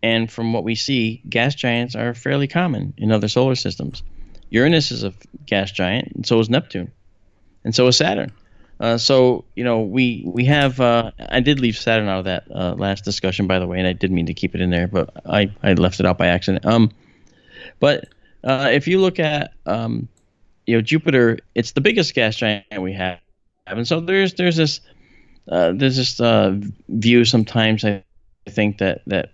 and from what we see, gas giants are fairly common in other solar systems. Uranus is a gas giant, and so is Neptune, and so is Saturn. So we have. I did leave Saturn out of that last discussion, by the way, and I did mean to keep it in there, but I left it out by accident. But if you look at Jupiter, it's the biggest gas giant we have, and so there's this view sometimes. I think that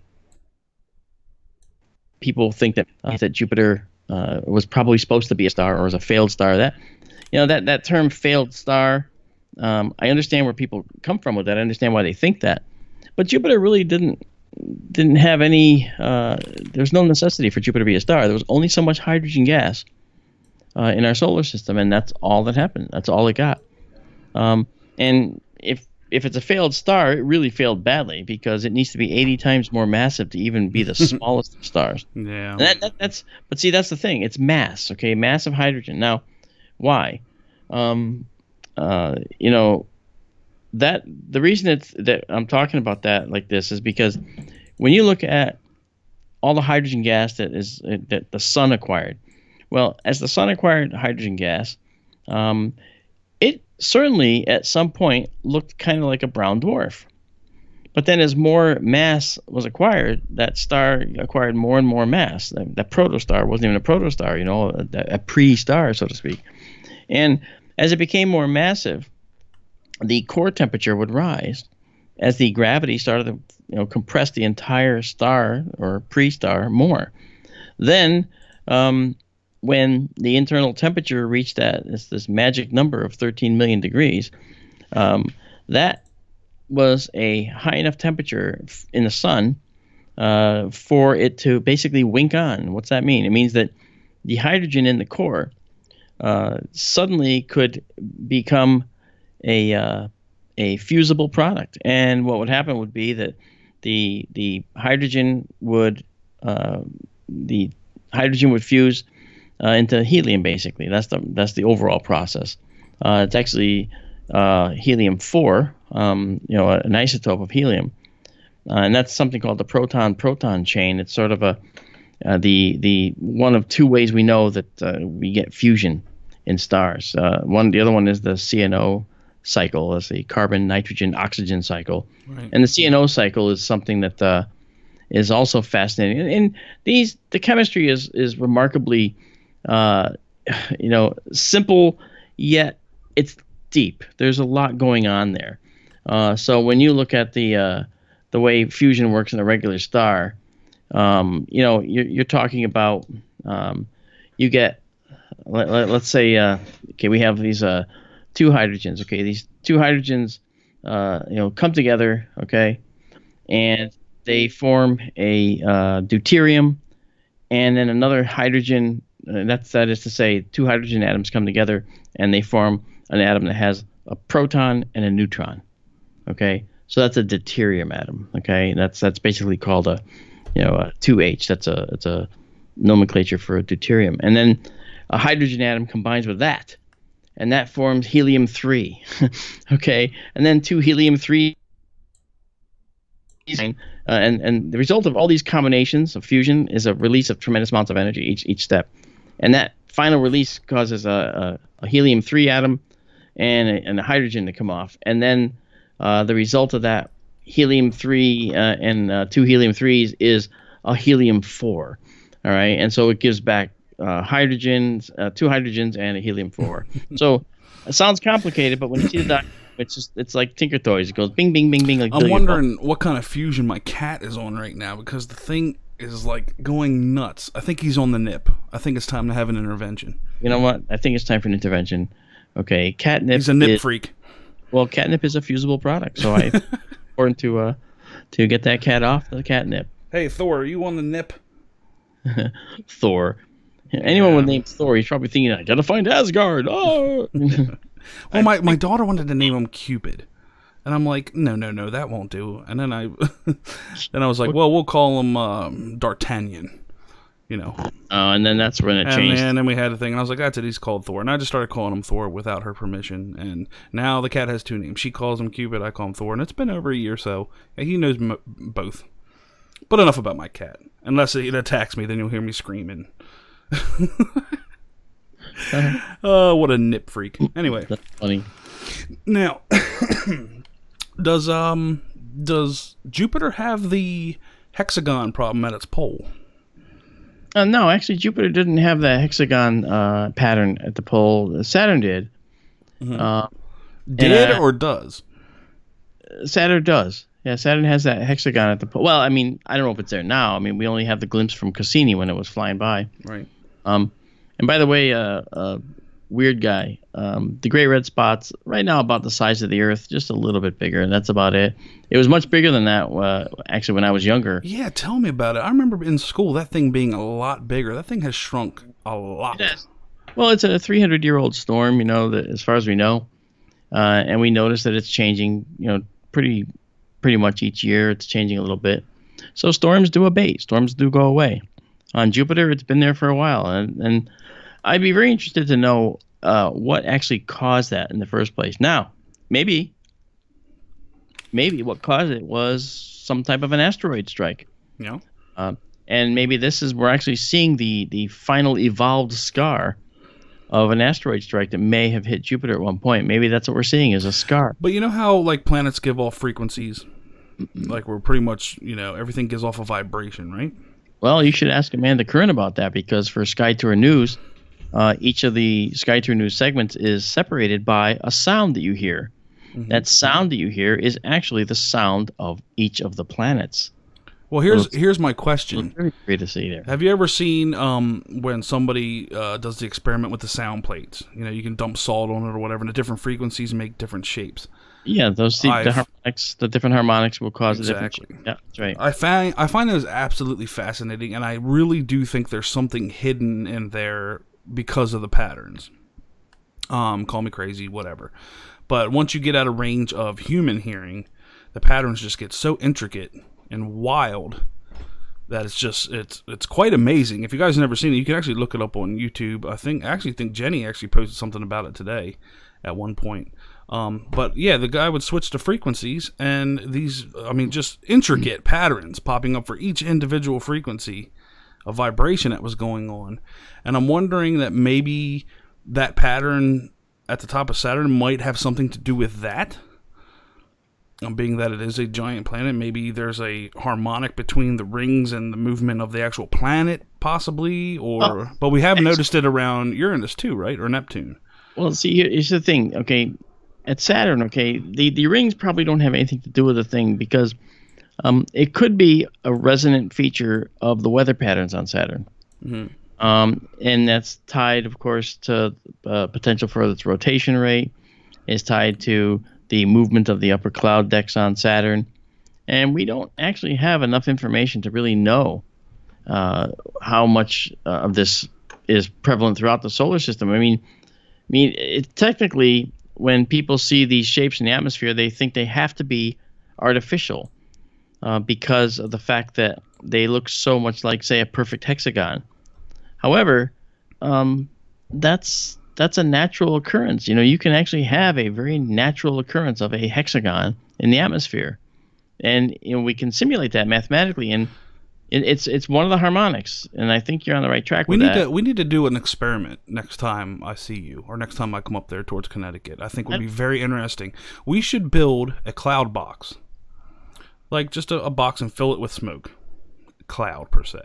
people think that Jupiter was probably supposed to be a star or was a failed star. That term failed star. I understand where people come from with that. I understand why they think that, but Jupiter really didn't have any. There's no necessity for Jupiter to be a star. There was only so much hydrogen gas in our solar system, and that's all that happened. That's all it got. And if it's a failed star, it really failed badly because it needs to be 80 times more massive to even be the smallest of stars. Yeah. And that's the thing. It's mass. Okay, mass of hydrogen. Now, why? That the reason that I'm talking about that like this is because when you look at all the hydrogen gas that the sun acquired, well, as the sun acquired hydrogen gas, it certainly at some point looked kind of like a brown dwarf. But then as more mass was acquired, that star acquired more and more mass. That protostar wasn't even a protostar, a pre-star, so to speak. And as it became more massive, the core temperature would rise as the gravity started to compress the entire star or pre-star more. Then when the internal temperature reached this magic number of 13 million degrees, that was a high enough temperature in the sun for it to basically wink on. What's that mean? It means that the hydrogen in the core suddenly could become a a fusible product. And what would happen would be that the hydrogen would fuse into helium. Basically, that's the overall process. It's actually helium-4, an isotope of helium, and that's something called the proton-proton chain. It's sort of the one of two ways we know that we get fusion in stars. The other one is the CNO cycle, as the carbon, nitrogen, oxygen cycle, right. And the CNO cycle is something that is also fascinating. And the chemistry is remarkably, simple, yet it's deep. There's a lot going on there. So when you look at the way fusion works in a regular star, you're talking about you get, let's say, we have these two hydrogens. Okay, these two hydrogens, come together. Okay, and they form a deuterium, and then another hydrogen. That is to say, two hydrogen atoms come together and they form an atom that has a proton and a neutron. Okay, so that's a deuterium atom. Okay, that's basically called a 2H. It's a nomenclature for a deuterium. And then a hydrogen atom combines with that, and that forms helium-3. Okay, and then two helium-3. And the result of all these combinations of fusion is a release of tremendous amounts of energy each step. And that final release causes a helium-3 atom and a hydrogen to come off. And then the result of that helium-3 and two helium-3s is a helium-4. All right, and so it gives back two hydrogens and a helium-4. So it sounds complicated, but when you see the document, it's like Tinker Toys. It goes bing, bing, bing, bing. Like I'm wondering what kind of fusion my cat is on right now, because the thing is like going nuts. I think he's on the nip. I think it's time to have an intervention. You know what? I think it's time for an intervention. Okay, catnip. He's a nip freak. Well, catnip is a fusible product, so it's important to get that cat off the catnip. Hey, Thor, are you on the nip? Thor. Anyone with the name Thor, he's probably thinking, I gotta find Asgard. Oh. Well, my daughter wanted to name him Cupid, and I'm like, no, that won't do. And then I was like, well, we'll call him D'Artagnan, and then that's when it changed. And then we had a thing, and I was like, that's it. He's called Thor, and I just started calling him Thor without her permission. And now the cat has two names. She calls him Cupid. I call him Thor, and it's been over a year, so he knows both. But enough about my cat. Unless it attacks me, then you'll hear me screaming. What a nip freak. Anyway, that's funny. Now, does Jupiter have the hexagon problem at its pole? No, actually, Jupiter didn't have that hexagon pattern at the pole. Saturn did. Mm-hmm. Or does? Saturn does. Yeah, Saturn has that hexagon at the pole. Well, I mean, I don't know if it's there now. I mean, we only have the glimpse from Cassini when it was flying by. Right. And by the way, weird guy. The great red spot's right now about the size of the Earth, just a little bit bigger, and that's about it. It was much bigger than that, actually, when I was younger. Yeah, tell me about it. I remember in school that thing being a lot bigger. That thing has shrunk a lot. It has. Well, it's a 300-year-old storm, as far as we know. And we notice that it's changing, pretty much each year. It's changing a little bit. So storms do abate. Storms do go away. On Jupiter, it's been there for a while. And I'd be very interested to know what actually caused that in the first place. Now, maybe what caused it was some type of an asteroid strike. Yeah. And maybe we're actually seeing the final evolved scar of an asteroid strike that may have hit Jupiter at one point. Maybe that's what we're seeing is a scar. But you know how planets give off frequencies? Like we're pretty much, everything gives off a vibration, right? Well, you should ask Amanda Curran about that, because for SkyTour News, each of the SkyTour News segments is separated by a sound that you hear. Mm-hmm. That sound that you hear is actually the sound of each of the planets. Well, here's my question. Very great to see there. Have you ever seen when somebody does the experiment with the sound plates? You can dump salt on it or whatever, and the different frequencies make different shapes. Yeah, the different harmonics will cause exactly. A different shape. Yeah, that's right. I find those absolutely fascinating, and I really do think there's something hidden in there because of the patterns. Call me crazy, whatever. But once you get out of range of human hearing, the patterns just get so intricate and wild that it's quite amazing. If you guys have never seen it, you can actually look it up on YouTube. I think Jenny actually posted something about it today at one point. But yeah, the guy would switch to frequencies, and these, just intricate patterns popping up for each individual frequency of vibration that was going on. And I'm wondering that maybe that pattern at the top of Saturn might have something to do with that. Being that it is a giant planet, maybe there's a harmonic between the rings and the movement of the actual planet, possibly. But we have noticed it around Uranus too, right? Or Neptune. Well, see, here's the thing. Okay, at Saturn, okay, the rings probably don't have anything to do with the thing, because it could be a resonant feature of the weather patterns on Saturn. Mm-hmm. And that's tied, of course, to potential for its rotation rate. Is tied to the movement of the upper cloud decks on Saturn. And we don't actually have enough information to really know how much of this is prevalent throughout the solar system. Technically, when people see these shapes in the atmosphere, they think they have to be artificial because of the fact that they look so much like, say, a perfect hexagon. However, that's a natural occurrence. You can actually have a very natural occurrence of a hexagon in the atmosphere, and we can simulate that mathematically. And it's one of the harmonics, and I think you're on the right track with that. We need to do an experiment next time I see you, or next time I come up there towards Connecticut. I think would be very interesting. We should build a cloud box, like just a box, and fill it with smoke, cloud per se,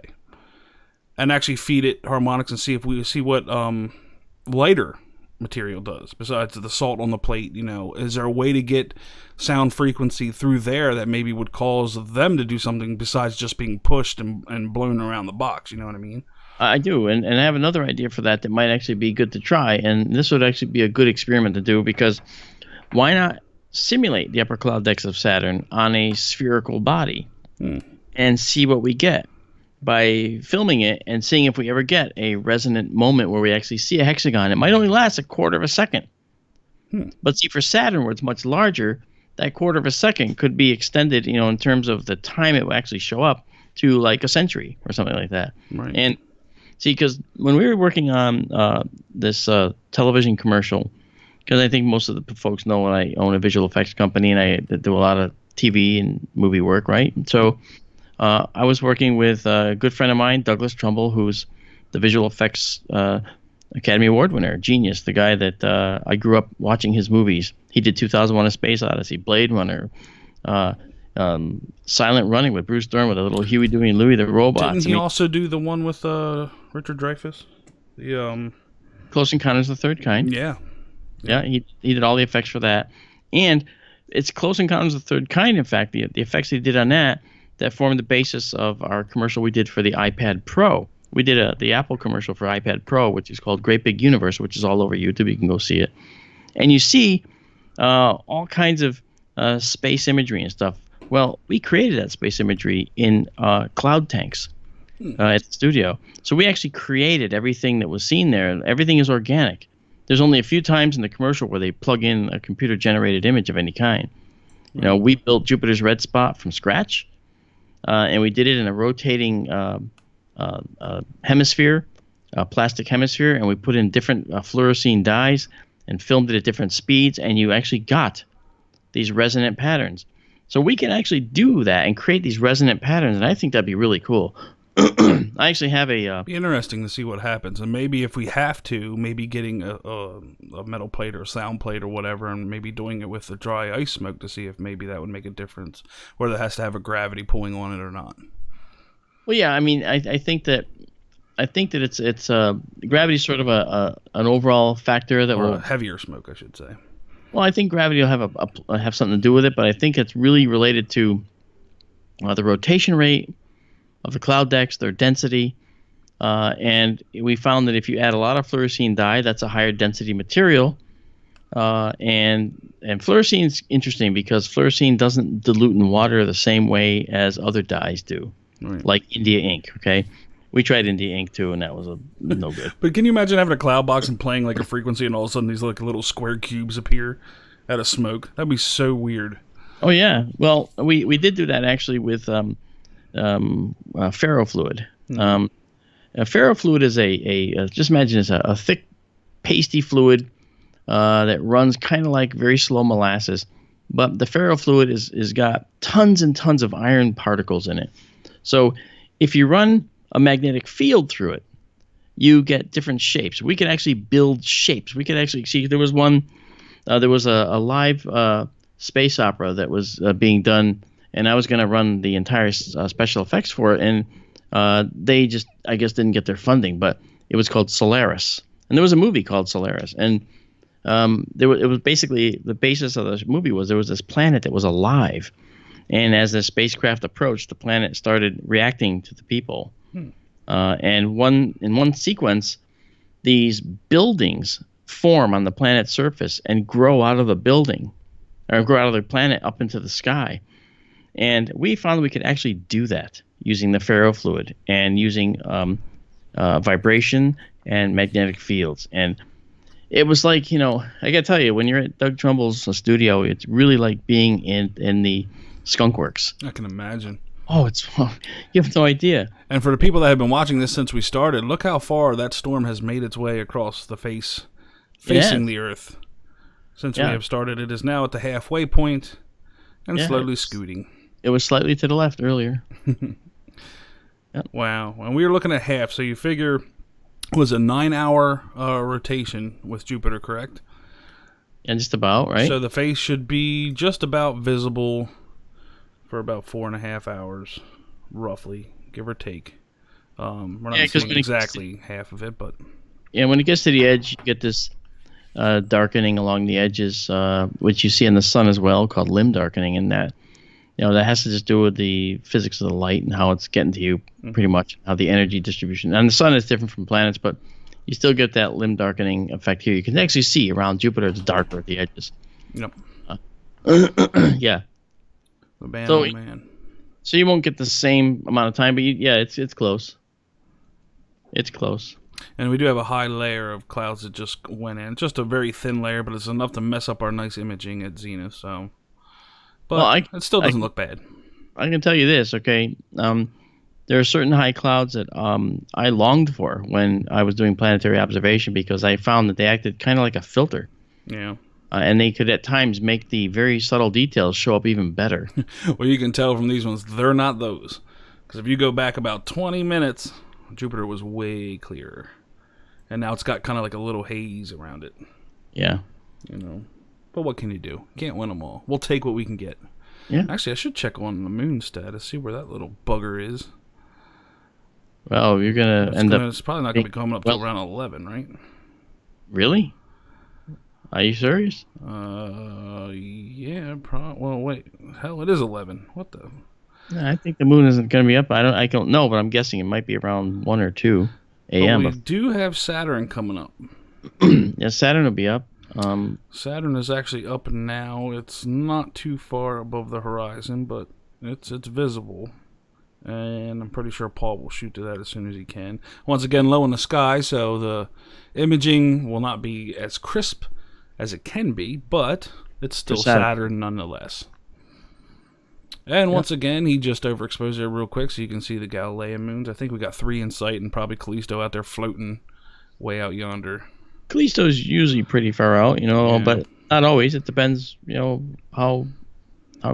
and actually feed it harmonics and see what lighter material does besides the salt on the plate. Is there a way to get sound frequency through there that maybe would cause them to do something besides just being pushed and blown around the box? You know what I mean? I do, and I have another idea for that might actually be good to try, and this would actually be a good experiment to do, because why not simulate the upper cloud decks of Saturn on a spherical body and see what we get by filming it and seeing if we ever get a resonant moment where we actually see a hexagon. It might only last a quarter of a second. But see, for Saturn, where it's much larger, that quarter of a second could be extended, in terms of the time it will actually show up, to like a century or something like that. Right. And see, because when we were working on this television commercial, because I think most of the folks know I own a visual effects company, and I do a lot of TV and movie work, right? So I was working with a good friend of mine, Douglas Trumbull, who's the visual effects Academy Award winner, genius, the guy that I grew up watching his movies. He did 2001: A Space Odyssey, Blade Runner, Silent Running with Bruce Dern with a little Huey, Dewey, and Louie the robots. Didn't he also do the one with Richard Dreyfuss? The Close Encounters of the Third Kind. Yeah. Yeah, he did all the effects for that. And it's Close Encounters of the Third Kind, in fact, the effects he did on that formed the basis of our commercial we did for the iPad Pro. We did the Apple commercial for iPad Pro, which is called Great Big Universe, which is all over YouTube. You can go see it. And you see all kinds of space imagery and stuff. Well, we created that space imagery in cloud tanks at the studio. So we actually created everything that was seen there. Everything is organic. There's only a few times in the commercial where they plug in a computer-generated image of any kind. We built Jupiter's red spot from scratch. And we did it in a rotating hemisphere, plastic hemisphere, and we put in different fluorescein dyes and filmed it at different speeds, and you actually got these resonant patterns. So we can actually do that and create these resonant patterns, and I think that'd be really cool. I actually have a... be interesting to see what happens, and maybe if we have to, maybe getting a metal plate or a sound plate or whatever, and maybe doing it with the dry ice smoke to see if maybe that would make a difference, whether it has to have a gravity pulling on it or not. Well, yeah, I think that it's gravity's sort of an overall factor that will... heavier smoke, I should say. Well, I think gravity will have something to do with it, but I think it's really related to the rotation rate of the cloud decks, their density, and we found that if you add a lot of fluorescein dye, that's a higher density material, and fluorescein is interesting because fluorescein doesn't dilute in water the same way as other dyes do, right. Like India ink. Okay, we tried India ink too, and that was no good. But can you imagine having a cloud box and playing like a frequency, and all of a sudden these like little square cubes appear out of smoke. That'd be so weird. Oh yeah. Well, we did do that actually with ferrofluid. Ferrofluid is a just imagine it's a thick, pasty fluid that runs kind of like very slow molasses, but the ferrofluid is got tons and tons of iron particles in it. So if you run a magnetic field through it, you get different shapes. We could actually build shapes. We could actually see there was one. There was a live space opera that was being done, and I was going to run the entire special effects for it, and they just, I guess, didn't get their funding. But it was called Solaris, and there was a movie called Solaris, and it was basically the basis of the movie was there was this planet that was alive, and as the spacecraft approached, the planet started reacting to the people. And in one sequence, these buildings form on the planet's surface and grow out of the building, or grow out of the planet up into the sky. And we found we could actually do that using the ferrofluid and using vibration and magnetic fields. And it was like, I gotta tell you, when you're at Doug Trumbull's studio, it's really like being in the Skunk Works. I can imagine. Oh, you have no idea. And for the people that have been watching this since we started, look how far that storm has made its way across the facing the Earth. Since we have started, it is now at the halfway point and slowly scooting. It was slightly to the left earlier. Yep. Wow. And we were looking at half, so you figure it was a 9-hour rotation with Jupiter, correct? Yeah, just about, right? So the face should be just about visible for about 4.5 hours, roughly, give or take. We're not seeing exactly half of it, but... Yeah, when it gets to the edge, you get this darkening along the edges, which you see in the sun as well, called limb darkening, and that has to just do with the physics of the light and how it's getting to you, pretty much, how the energy distribution. And the sun is different from planets, but you still get that limb darkening effect here. You can actually see around Jupiter, it's darker at the edges. Yep. Yeah. Man. So you won't get the same amount of time, but it's close. It's close. And we do have a high layer of clouds that just went in. Just a very thin layer, but it's enough to mess up our nice imaging at zenith. So, but it still doesn't look bad. I can tell you this, okay? There are certain high clouds that I longed for when I was doing planetary observation because I found that they acted kind of like a filter. Yeah. And they could at times make the very subtle details show up even better. Well, you can tell from these ones, they're not those. Because if you go back about 20 minutes, Jupiter was way clearer. And now it's got kind of like a little haze around it. Yeah. But what can you do? Can't win them all. We'll take what we can get. Yeah. Actually, I should check on the moon status, see where that little bugger is. Well, you're going to end up... It's probably not going to be coming up till around 11, right? Really? Are you serious? Yeah, well, wait. Hell, it is 11. What the? No, I think the moon isn't going to be up. I don't know, but I'm guessing it might be around 1 or 2 a.m. But we do have Saturn coming up. Yeah, Saturn will be up. Saturn is actually up now. It's not too far above the horizon, but it's visible. And I'm pretty sure Paul will shoot to that as soon as he can. Once again, low in the sky, so the imaging will not be as crisp as it can be, but it's still Saturn nonetheless. And once again, he just overexposed it real quick so you can see the Galilean moons. I think we got 3 in sight and probably Callisto out there floating way out yonder. Callisto's usually pretty far out, but not always. It depends, how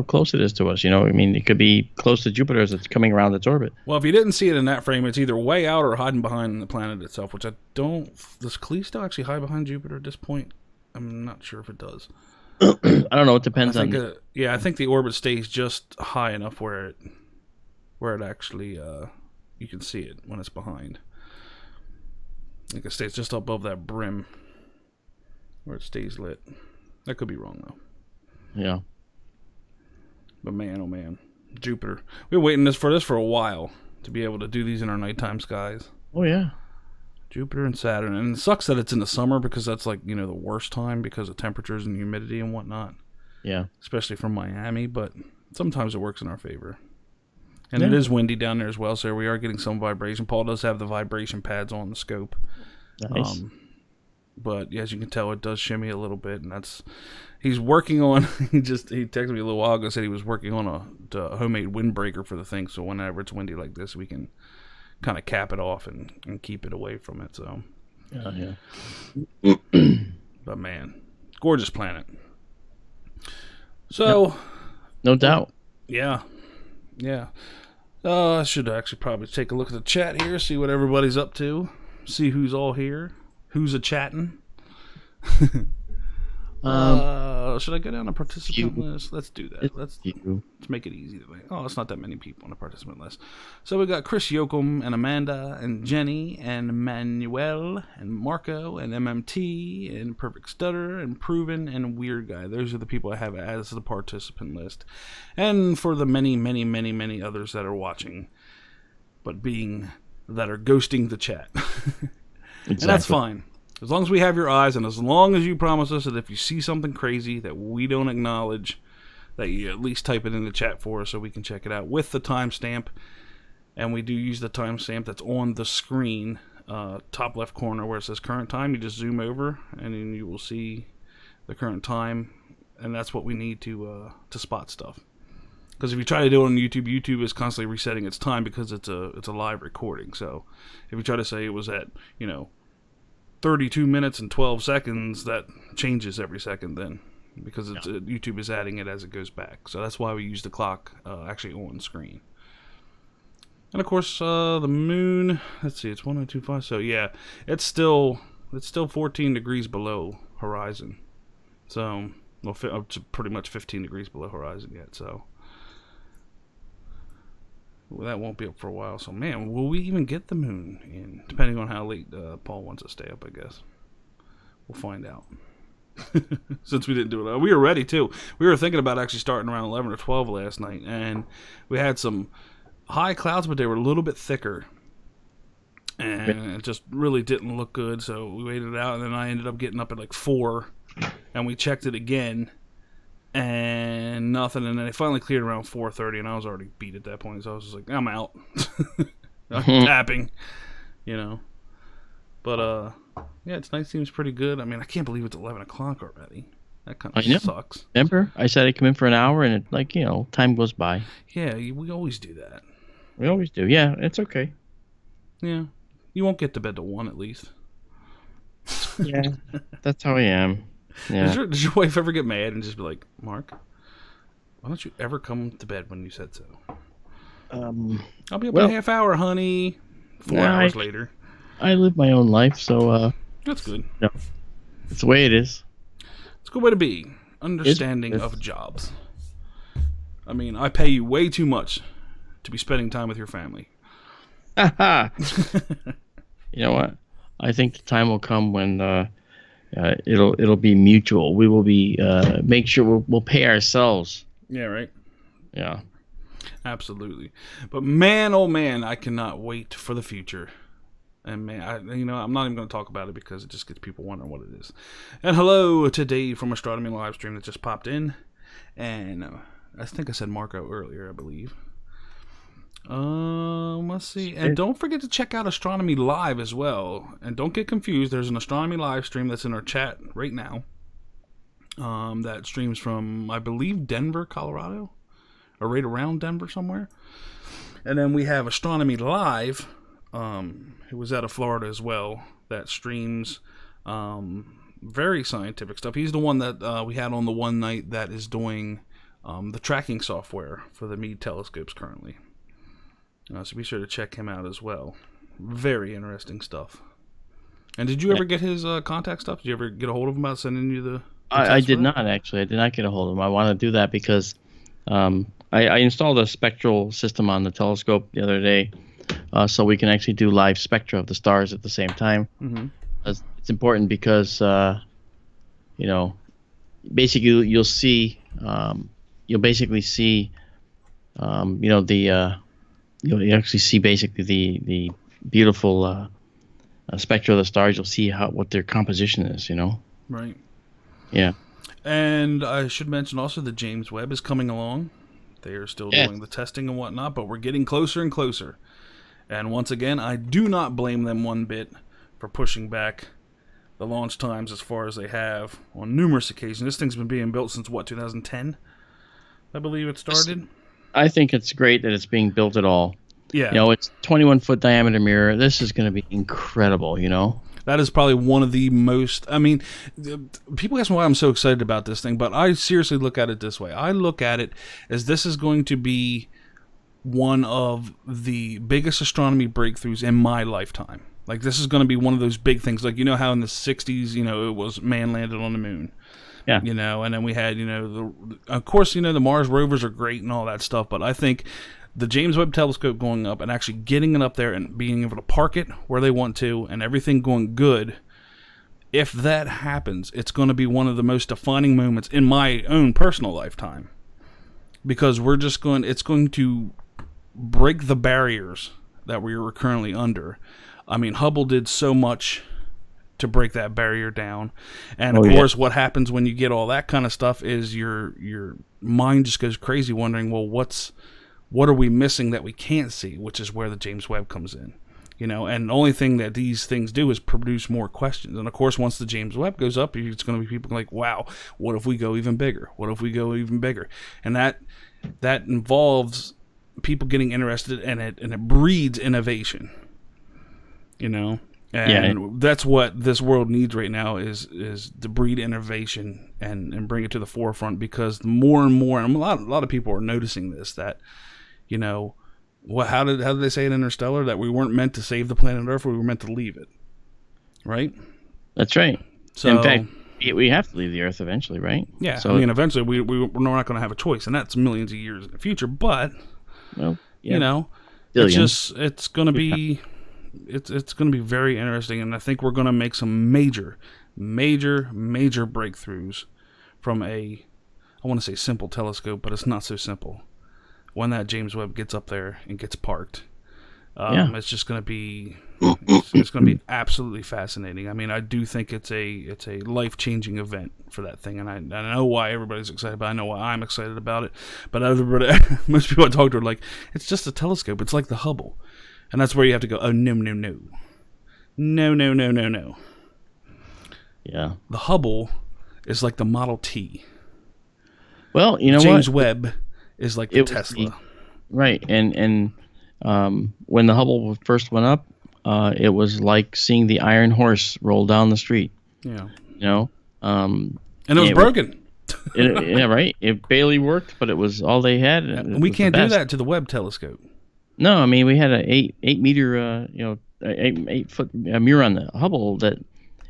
close it is to us. I mean, it could be close to Jupiter as it's coming around its orbit. Well, if you didn't see it in that frame, it's either way out or hiding behind the planet itself, which I don't... Does Callisto actually hide behind Jupiter at this point? I'm not sure if it does. I don't know. It depends on... I think the orbit stays just high enough where it actually... you can see it when it's behind. I think it stays just above that brim where it stays lit. That could be wrong, though. Yeah. But man, oh man. Jupiter. We were waiting for this for a while to be able to do these in our nighttime skies. Oh, yeah. Jupiter and Saturn. And it sucks that it's in the summer because that's like, the worst time because of temperatures and humidity and whatnot. Yeah. Especially from Miami, but sometimes it works in our favor. And it is windy down there as well, so we are getting some vibration. Paul does have the vibration pads on the scope. Nice. but as you can tell, it does shimmy a little bit, and he's working on. He texted me a little while ago, said he was working on a homemade windbreaker for the thing, so whenever it's windy like this, we can kind of cap it off and keep it away from it. So, yeah. But man, gorgeous planet. So, no doubt. Yeah. I should actually probably take a look at the chat here, see what everybody's up to, see who's all here, who's a chatting. Should I go down a participant list? Let's do that. Let's make it easy. Oh, it's not that many people on the participant list. So we got Chris Yoakum and Amanda and Jenny and Manuel and Marco and MMT and Perfect Stutter and Proven and Weird Guy. Those are the people I have as the participant list. And for the many, many, many, many others that are watching, but that are ghosting the chat. Exactly. And that's fine. As long as we have your eyes, and as long as you promise us that if you see something crazy that we don't acknowledge, that you at least type it in the chat for us so we can check it out with the timestamp. And we do use the timestamp that's on the screen, top left corner where it says current time. You just zoom over, and then you will see the current time, and that's what we need to spot stuff. Because if you try to do it on YouTube, YouTube is constantly resetting its time because it's a live recording. So if you try to say it was at 32 minutes and 12 seconds, that changes every second then, because YouTube is adding it as it goes back. So that's why we use the clock actually on screen. And of course, the moon, let's see, it's 1025. So yeah, it's still 14 degrees below horizon. So, up to pretty much 15 degrees below horizon yet. So that won't be up for a while. So, man, will we even get the moon in? Depending on how late Paul wants to stay up, I guess. We'll find out. Since we didn't do it. We were ready, too. We were thinking about actually starting around 11 or 12 last night. And we had some high clouds, but they were a little bit thicker. And it just really didn't look good. So we waited it out. And then I ended up getting up at like 4. And we checked it again. And nothing, and then it finally cleared around 4:30, and I was already beat at that point, so I was just like, I'm out. I'm tapping, But, yeah, tonight's seems pretty good. I mean, I can't believe it's 11 o'clock already. That kind of sucks. Remember, I said I'd come in for an hour, and time goes by. Yeah, we always do that. We always do. Yeah, it's okay. Yeah. You won't get to bed till 1 at least. Yeah, that's how I am. Yeah. Does your wife ever get mad and just be like, Mark, why don't you ever come to bed when you said so? I'll be up in a half hour, honey. 4 hours later. I live my own life, so that's good. It's the way it is. It's a good way to be. Understanding of jobs. I mean, I pay you way too much to be spending time with your family. You know what? I think the time will come when it'll be mutual. We will be make sure we'll pay ourselves. Yeah, right. Yeah, absolutely. But man, oh man, I cannot wait for the future. And man, I'm not even going to talk about it because it just gets people wondering what it is. And hello to Dave from Astronomy live stream that just popped in, and I think I said Marco earlier, I believe. Let's see. And don't forget to check out Astronomy Live as well. And don't get confused. There's an Astronomy live stream that's in our chat right now. That streams from, I believe, Denver, Colorado. Or right around Denver somewhere. And then we have Astronomy Live, who was out of Florida as well, that streams very scientific stuff. He's the one that we had on the one night that is doing the tracking software for the Meade telescopes currently. So be sure to check him out as well. Very interesting stuff. And did you ever get his contact stuff? Did you ever get a hold of him about sending you the I did not, actually. I did not get a hold of him. I want to do that because I installed a spectral system on the telescope the other day so we can actually do live spectra of the stars at the same time. Mm-hmm. It's important because, basically you'll see, you'll actually see basically the beautiful spectra of the stars. You'll see what their composition is, Right. Yeah. And I should mention also that James Webb is coming along. They are still doing the testing and whatnot, but we're getting closer and closer. And once again, I do not blame them one bit for pushing back the launch times as far as they have on numerous occasions. This thing's been being built since, 2010? I believe it started. I think it's great that it's being built at all. Yeah. It's 21-foot diameter mirror. This is going to be incredible, That is probably one of the most... I mean, people ask me why I'm so excited about this thing, but I seriously look at it this way. I look at it as this is going to be one of the biggest astronomy breakthroughs in my lifetime. Like, this is going to be one of those big things. Like, how in the 60s, it was man landed on the moon. Yeah. And then we had, of course, the Mars rovers are great and all that stuff, but I think the James Webb Telescope going up and actually getting it up there and being able to park it where they want to and everything going good, if that happens, it's going to be one of the most defining moments in my own personal lifetime. Because it's going to break the barriers that we are currently under. I mean, Hubble did so much to break that barrier down. And of course, what happens when you get all that kind of stuff is your mind just goes crazy wondering, well, what are we missing that we can't see, which is where the James Webb comes in. And the only thing that these things do is produce more questions. And of course, once the James Webb goes up, it's going to be people like, wow, what if we go even bigger? What if we go even bigger? And that involves people getting interested in it, and it breeds innovation. And that's what this world needs right now is to breed innovation and bring it to the forefront, because more and more, and a lot of people are noticing this, that, how did they say in Interstellar that we weren't meant to save the planet Earth, we were meant to leave it, right? That's right. So, in fact, we have to leave the Earth eventually, right? Yeah. So, eventually we're not going to have a choice, and that's millions of years in the future. But it's going to be. It's going to be very interesting, and I think we're going to make some major breakthroughs from I want to say simple telescope, but it's not so simple. When that James Webb gets up there and gets parked, it's just going to be it's going to be absolutely fascinating. I mean, I do think it's a life-changing event for that thing, and I know why everybody's excited, but I know why I'm excited about it. But most people I talk to are like, it's just a telescope. It's like the Hubble. And that's where you have to go, oh, no. No. Yeah. The Hubble is like the Model T. Well, James Webb is like the Tesla. Right. And when the Hubble first went up, it was like seeing the Iron Horse roll down the street. Yeah. And it was broken. Right. It barely worked, but it was all they had. And we can't do that to the Webb telescope. No, I mean, we had an 8 meter, 8 foot mirror on the Hubble that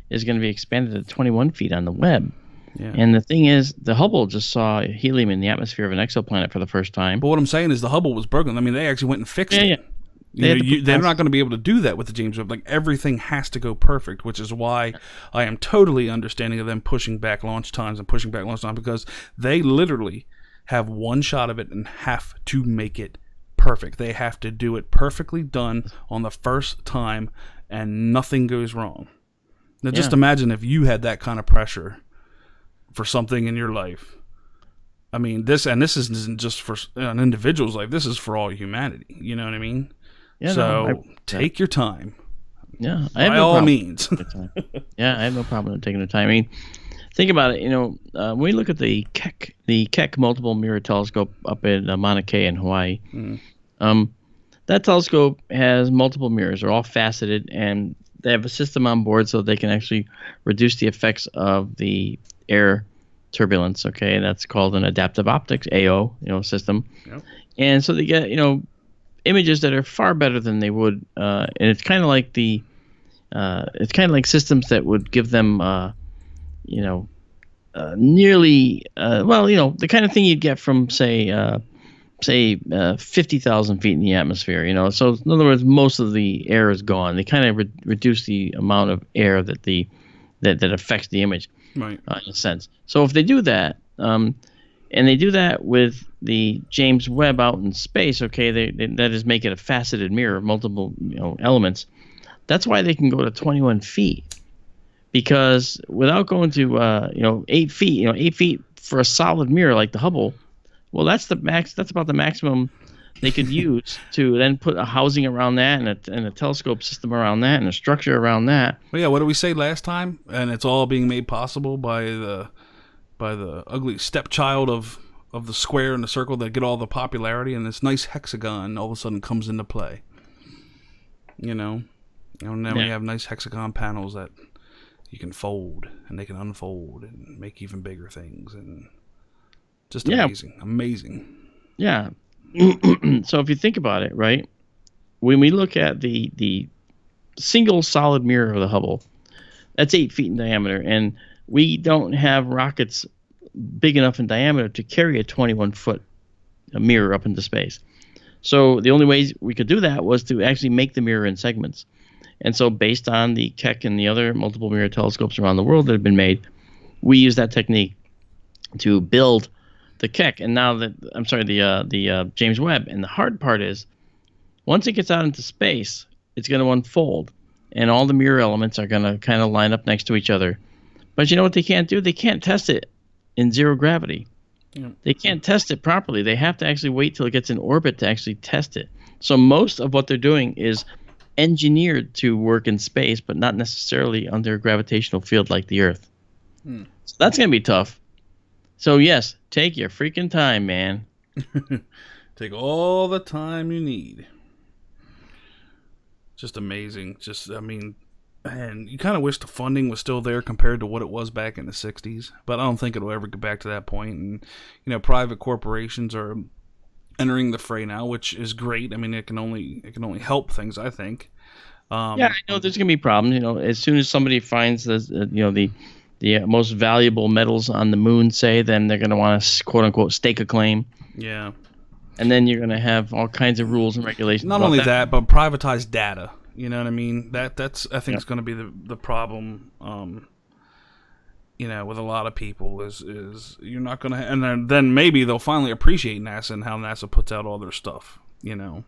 is going to be expanded to 21 feet on the Webb. Yeah. And the thing is, the Hubble just saw helium in the atmosphere of an exoplanet for the first time. But what I'm saying is the Hubble was broken. I mean, they actually went and fixed it. Yeah. They're not going to be able to do that with the James Webb. Like, everything has to go perfect, which is why I am totally understanding of them pushing back launch times, because they literally have one shot of it and have to make it perfect. They have to do it perfectly done on the first time, and nothing goes wrong. Now, just imagine if you had that kind of pressure for something in your life. I mean, this isn't just for an individual's life. This is for all humanity. You know what I mean? Yeah. Take your time. Yeah, I have by all means. Yeah, I have no problem taking the time. I mean, think about it. When we look at the Keck multiple mirror telescope up at Mauna Kea in Hawaii, that telescope has multiple mirrors. They're all faceted, and they have a system on board so they can actually reduce the effects of the air turbulence. Okay, that's called an adaptive optics (AO) system. Yep. And so they get images that are far better than they would, and it's kind of like systems that would give them nearly the kind of thing you'd get from say 50,000 feet in the atmosphere. So in other words, most of the air is gone. They kind of reduce the amount of air that that affects the image, right? In a sense. So if they do that, and they do that with the James Webb out in space, okay, that is make it a faceted mirror of multiple elements. That's why they can go to 21 feet. Because without going to 8 feet, 8 feet for a solid mirror like the Hubble, well, that's the max. That's about the maximum they could use to then put a housing around that and a telescope system around that and a structure around that. Well, yeah, what did we say last time? And it's all being made possible by the ugly stepchild of the square and the circle that get all the popularity, and this nice hexagon all of a sudden comes into play. And then we have nice hexagon panels that you can fold and they can unfold and make even bigger things, and just amazing. Yeah. So if you think about it, right, when we look at the single solid mirror of the Hubble, that's 8 feet in diameter, and we don't have rockets big enough in diameter to carry a 21-foot mirror up into space. So the only ways we could do that was to actually make the mirror in segments. And so based on the Keck and the other multiple mirror telescopes around the world that have been made, we use that technique to build the Keck, and now the James Webb. And the hard part is, once it gets out into space, it's going to unfold, and all the mirror elements are going to kind of line up next to each other. But you know what they can't do? They can't test it in zero gravity. Yeah. They can't test it properly. They have to actually wait till it gets in orbit to actually test it. So most of what they're doing is engineered to work in space, but not necessarily under a gravitational field like the Earth. So that's going to be tough. So yes, take your freaking time, man. Take all the time you need. Just amazing. And you kind of wish the funding was still there compared to what it was back in the 60s. But I don't think it'll ever get back to that point. And, private corporations are entering the fray now, which is great. I mean, it can only help things, I think. I know there's going to be problems. As soon as somebody finds the most valuable metals on the moon, say, then they're going to want to, quote unquote, stake a claim. Yeah. And then you're going to have all kinds of rules and regulations. Not only that, but privatized data. You know what I mean? That's I think is going to be the problem. With a lot of people is you're not going to, and then maybe they'll finally appreciate NASA and how NASA puts out all their stuff. And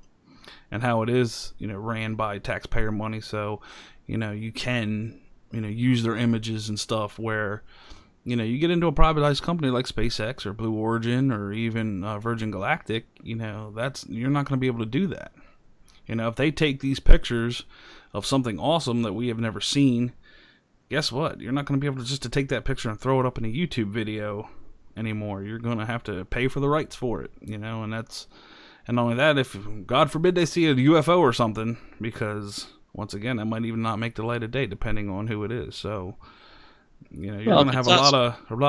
how it is ran by taxpayer money. So you can use their images and stuff where. You get into a privatized company like SpaceX or Blue Origin or even Virgin Galactic, you're not going to be able to do that. If they take these pictures of something awesome that we have never seen, guess what? You're not going to be able to take that picture and throw it up in a YouTube video anymore. You're going to have to pay for the rights for it, and not only that, if God forbid they see a UFO or something, because once again, that might even not make the light of day depending on who it is. So. You're going to have a lot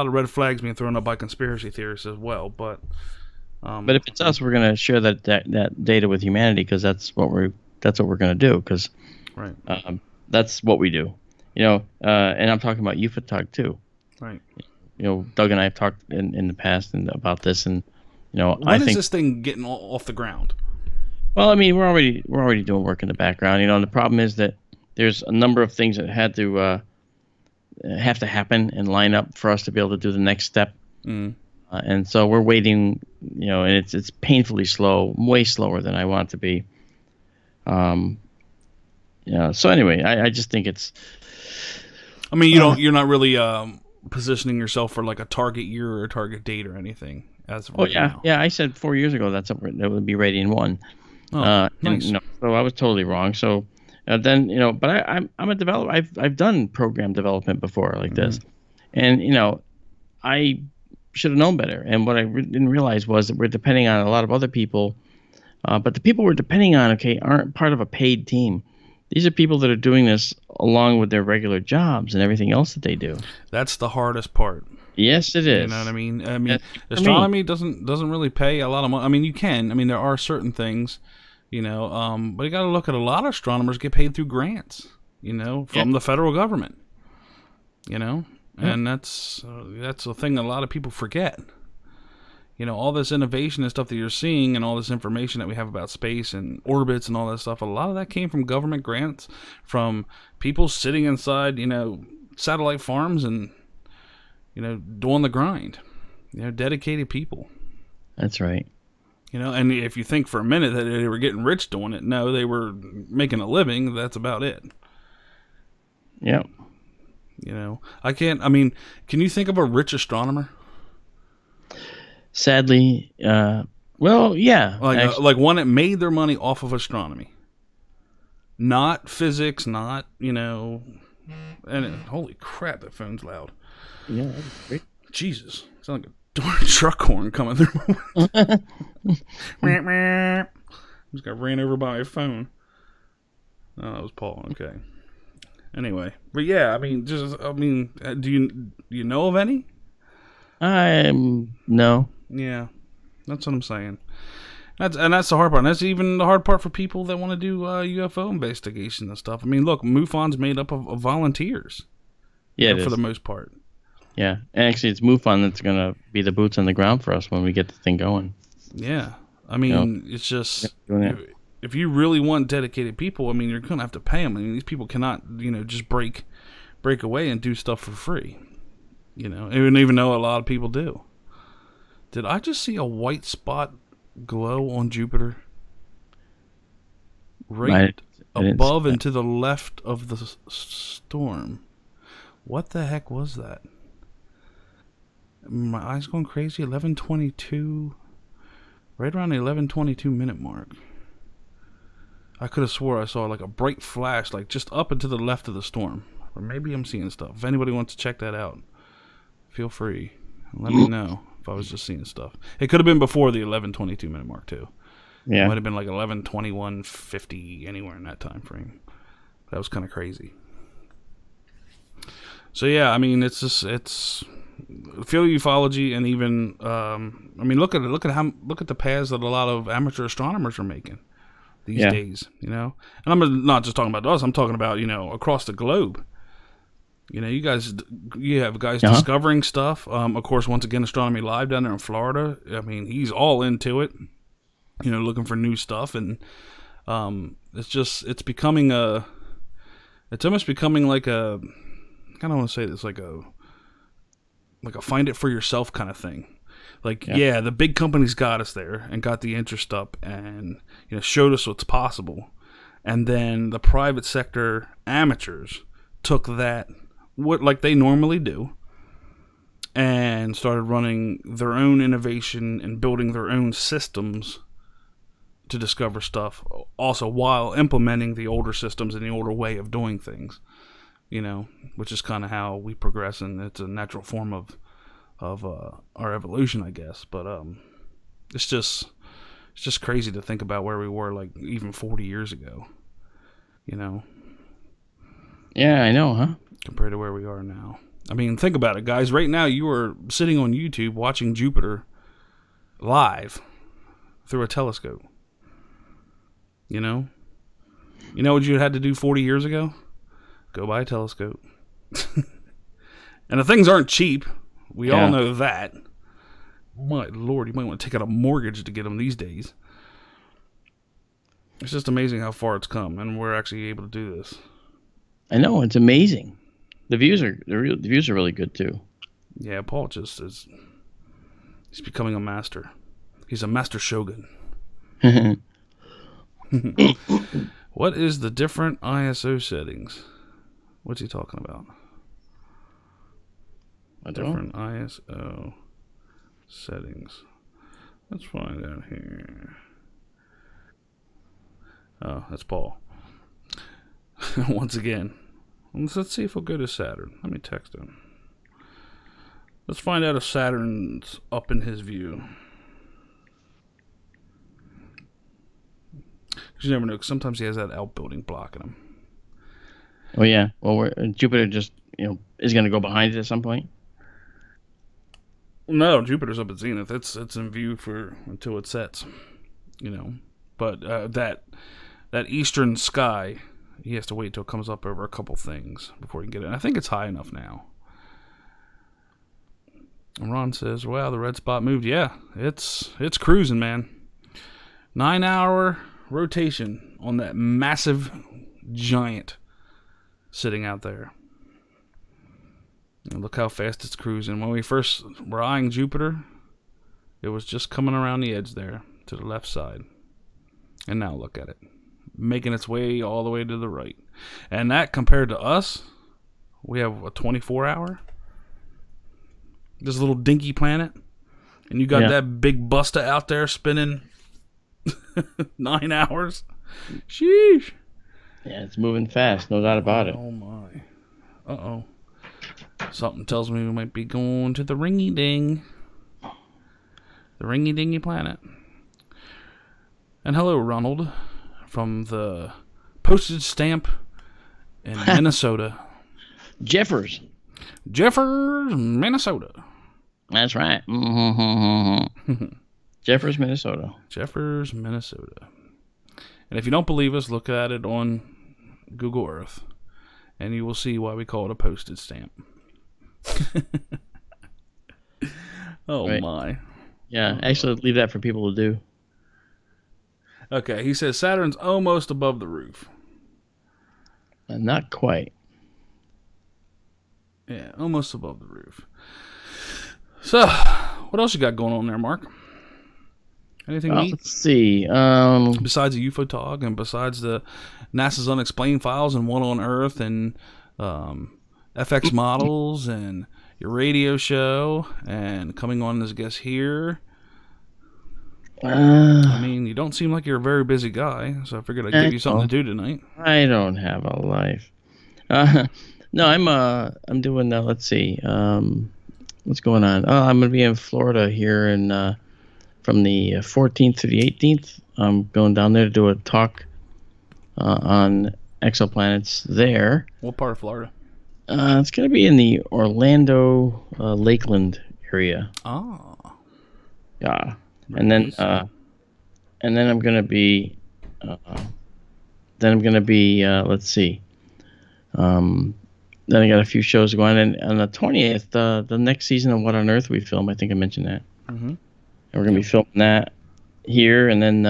of red flags being thrown up by conspiracy theorists as well. But if it's us, we're going to share that data with humanity, because that's what we're going to do. Because right, that's what we do. And I'm talking about UFOTOG too. Right. Doug and I have talked in the past about this, and when I think is this thing getting off the ground? Well, I mean, we're already doing work in the background. And the problem is that there's a number of things that have to happen and line up for us to be able to do the next step. And so we're waiting, and it's painfully slow, way slower than I want it to be. So anyway, I just think it's. I mean, you're not really positioning yourself for like a target year or a target date or anything as of right now. Yeah. I said 4 years ago that would be Radian 1. Nice. And, so I was totally wrong. So. Then but I'm a developer. I've done program development before like this, and I should have known better. And what I didn't realize was that we're depending on a lot of other people, but the people we're depending on, aren't part of a paid team. These are people that are doing this along with their regular jobs and everything else that they do. That's the hardest part. Yes, it is. You know what I mean? Astronomy doesn't really pay a lot of money. I mean, you can. I mean, there are certain things. But you got to look at a lot of astronomers get paid through grants, from the federal government, and that's the thing that a lot of people forget. All this innovation and stuff that you're seeing and all this information that we have about space and orbits and all that stuff, a lot of that came from government grants, from people sitting inside, satellite farms and, doing the grind, dedicated people. That's right. And if you think for a minute that they were getting rich doing it, no, they were making a living. That's about it. Yeah. Can you think of a rich astronomer? Sadly, Well, yeah. Like one that made their money off of astronomy. Not physics, not, holy crap, that phone's loud. Yeah, that's great. Jesus. Sounds like a darn truck horn coming through. Just got ran over by my phone. Oh, that was Paul. Okay. Anyway, but yeah, do you know of any? No. Yeah, that's what I'm saying. That's the hard part. And that's even the hard part for people that want to do UFO investigation and stuff. I mean, look, MUFON's made up of volunteers. Yeah, for the most part. Yeah, and actually, it's MUFON that's gonna be the boots on the ground for us when we get the thing going. Yeah, I mean, it's just if you really want dedicated people, I mean, you're gonna have to pay them. I mean, these people cannot, just break away and do stuff for free. Even though a lot of people do. Did I just see a white spot glow on Jupiter? Right above and to the left of the storm. What the heck was that? My eyes going crazy. 11:22. Right around the 11:22 minute mark. I could have swore I saw like a bright flash, like just up and to the left of the storm. Or maybe I'm seeing stuff. If anybody wants to check that out, feel free. Let me know if I was just seeing stuff. It could have been before the 11:22 minute mark too. Yeah. It might have been like 11:21:50, anywhere in that time frame. That was kind of crazy. So yeah, I mean, it's field ufology, and even look at the paths that a lot of amateur astronomers are making these days. And I'm not just talking about us. I'm talking about across the globe. You have guys discovering stuff. Of course, once again, Astronomy Live down there in Florida. I mean, he's all into it. Looking for new stuff, and it's becoming it's almost becoming like a, I don't want to say this, like a find it for yourself kind of thing. Like, the big companies got us there and got the interest up and showed us what's possible, and then the private sector amateurs took that, like they normally do, and started running their own innovation and building their own systems to discover stuff, also while implementing the older systems and the older way of doing things, which is kind of how we progress, and it's a natural form of our evolution, I guess. But it's just crazy to think about where we were, like, even 40 years ago, Yeah, I know, huh? Compared to where we are now. I mean, think about it, guys. Right now, you are sitting on YouTube watching Jupiter live through a telescope. You know what you had to do 40 years ago? Go buy a telescope. And the things aren't cheap. We all know that. My Lord, you might want to take out a mortgage to get them these days. It's just amazing how far it's come, and we're actually able to do this. I know, it's amazing. The views are really good too. Yeah, Paul he's becoming a master. He's a master shogun. What is the different ISO settings? What's he talking about? Different ISO settings. Let's find out here. Oh, that's Paul. Once again. Let's see if we'll go to Saturn. Let me text him. Let's find out if Saturn's up in his view. Because you never know, because sometimes he has that outbuilding blocking him. Oh, yeah. Well, Jupiter just, is going to go behind it at some point? No, Jupiter's up at zenith. It's in view until it sets. But that eastern sky, he has to wait till it comes up over a couple things before he can get it. And I think it's high enough now. And Ron says, wow, the red spot moved. Yeah, it's cruising, man. 9-hour rotation on that massive giant sitting out there. And look how fast it's cruising. When we first were eyeing Jupiter, it was just coming around the edge there to the left side. And now look at it. Making its way all the way to the right. And that, compared to us, we have a 24-hour. This little dinky planet. And you got that big busta out there spinning 9 hours. Sheesh. Yeah, it's moving fast, no doubt about it. Oh my. Uh-oh. Something tells me we might be going to the ringy-ding. The ringy-dingy planet. And hello, Ronald, from the postage stamp in Minnesota. Jeffers, Minnesota. that's right. Jeffers, Minnesota. Jeffers, Minnesota. And if you don't believe us, look at it on Google Earth, and you will see why we call it a postage stamp. Oh, right. My. Yeah, actually, leave that for people to do. Okay, he says Saturn's almost above the roof. Not quite. Yeah, almost above the roof. So, what else you got going on there, Mark? Anything neat? Let's see. Besides the UFO talk and besides the NASA's unexplained files and One on Earth and FX models and your radio show and coming on as a guest here. I mean, you don't seem like you're a very busy guy, so I figured I'd give you something to do tonight. I don't have a life. No, I'm doing. Let's see. What's going on? Oh, I'm going to be in Florida here and from the 14th to the 18th. I'm going down there to do a talk on exoplanets there. What part of Florida? It's going to be in the Orlando, Lakeland area. Oh. Yeah. And then I'm going to be, let's see. Then I got a few shows going, and on the 20th, the next season of What on Earth we film. I think I mentioned that. Mm-hmm. And we're going to be filming that here, and then,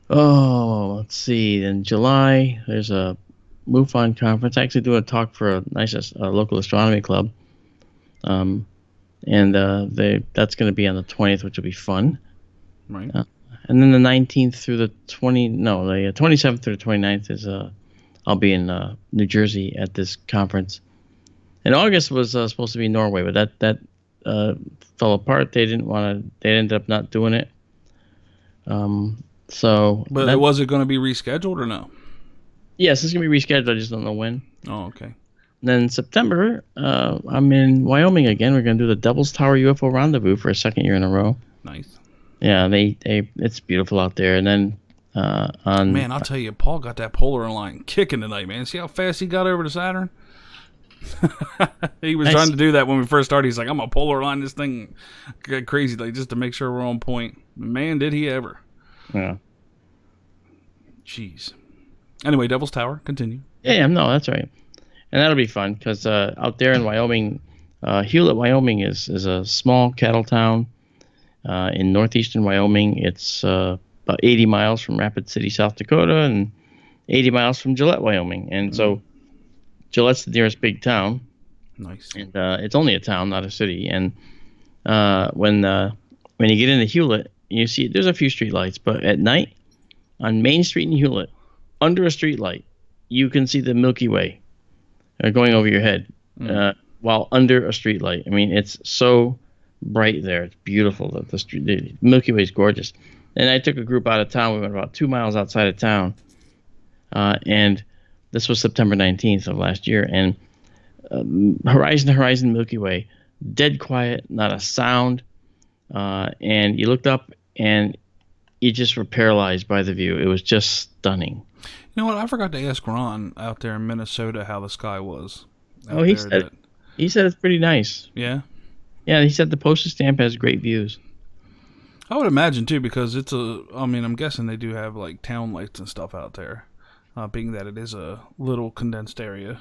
let's see. In July, there's a MUFON conference. I actually doing a talk for a nice local astronomy club. And that's going to be on the 20th, which will be fun. Right. And then the 19th through the 27th through the 29th is I'll be in New Jersey at this conference. And August was supposed to be Norway, but that fell apart. They ended up not doing it. But was it going to be rescheduled or no? Yes, it's going to be rescheduled. I just don't know when. Oh, okay. Then in September, I'm in Wyoming again. We're going to do the Devil's Tower UFO Rendezvous for a second year in a row. Nice. Yeah, it's beautiful out there. And then man, I'll tell you, Paul got that polar line kicking tonight, man. See how fast he got over to Saturn? He was trying to do that when we first started. He's like, I'm going to polar line this thing crazy, like, just to make sure we're on point. Man, did he ever. Yeah. Jeez. Anyway, Devil's Tower, continue. Yeah, no, that's right. And that'll be fun because out there in Wyoming, Hewlett, Wyoming is a small cattle town in northeastern Wyoming. It's about 80 miles from Rapid City, South Dakota, and 80 miles from Gillette, Wyoming. And so Gillette's the nearest big town. Nice. And it's only a town, not a city. And when you get into Hewlett, you see there's a few street lights, but at night on Main Street in Hewlett, under a street light, you can see the Milky Way going over your head while under a street light. I mean, it's so bright there. It's beautiful. The Milky Way is gorgeous. And I took a group out of town. We went about 2 miles outside of town. And this was September 19th of last year. And horizon to horizon Milky Way, dead quiet, not a sound. And you looked up and you just were paralyzed by the view. It was just stunning. You know what? I forgot to ask Ron out there in Minnesota how the sky was. Oh, he said it's pretty nice. Yeah? Yeah, he said the postage stamp has great views. I would imagine, too, because I'm guessing they do have, like, town lights and stuff out there, being that it is a little condensed area.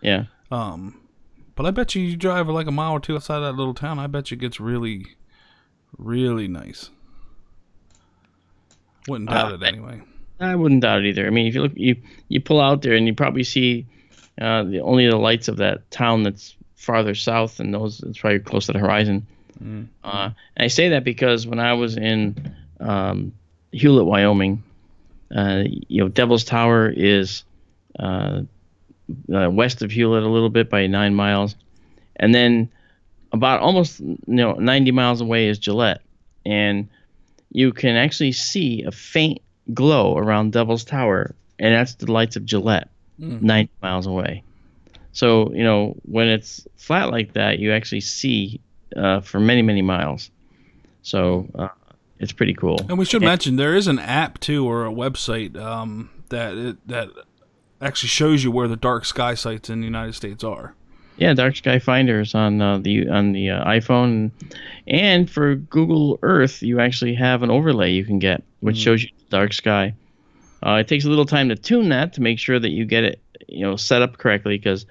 Yeah. But I bet you drive, like, a mile or two outside that little town, I bet you it gets really, really nice. Wouldn't doubt it, anyway. I wouldn't doubt it either. I mean, if you look, you pull out there and you probably see only the lights of that town that's farther south, and those it's probably close to the horizon. And I say that because when I was in Hewlett, Wyoming, Devil's Tower is west of Hewlett a little bit by 9 miles, and then about almost 90 miles away is Gillette, and you can actually see a faint glow around Devil's Tower, and that's the lights of Gillette, 90 miles away. So when it's flat like that, you actually see for many, many miles. So it's pretty cool. And we should mention there is an app too, or a website that actually shows you where the dark sky sites in the United States are. Yeah, Dark Sky Finder is on the iPhone, and for Google Earth, you actually have an overlay you can get, which shows you the dark sky. It takes a little time to tune that to make sure that you get it, set up correctly, because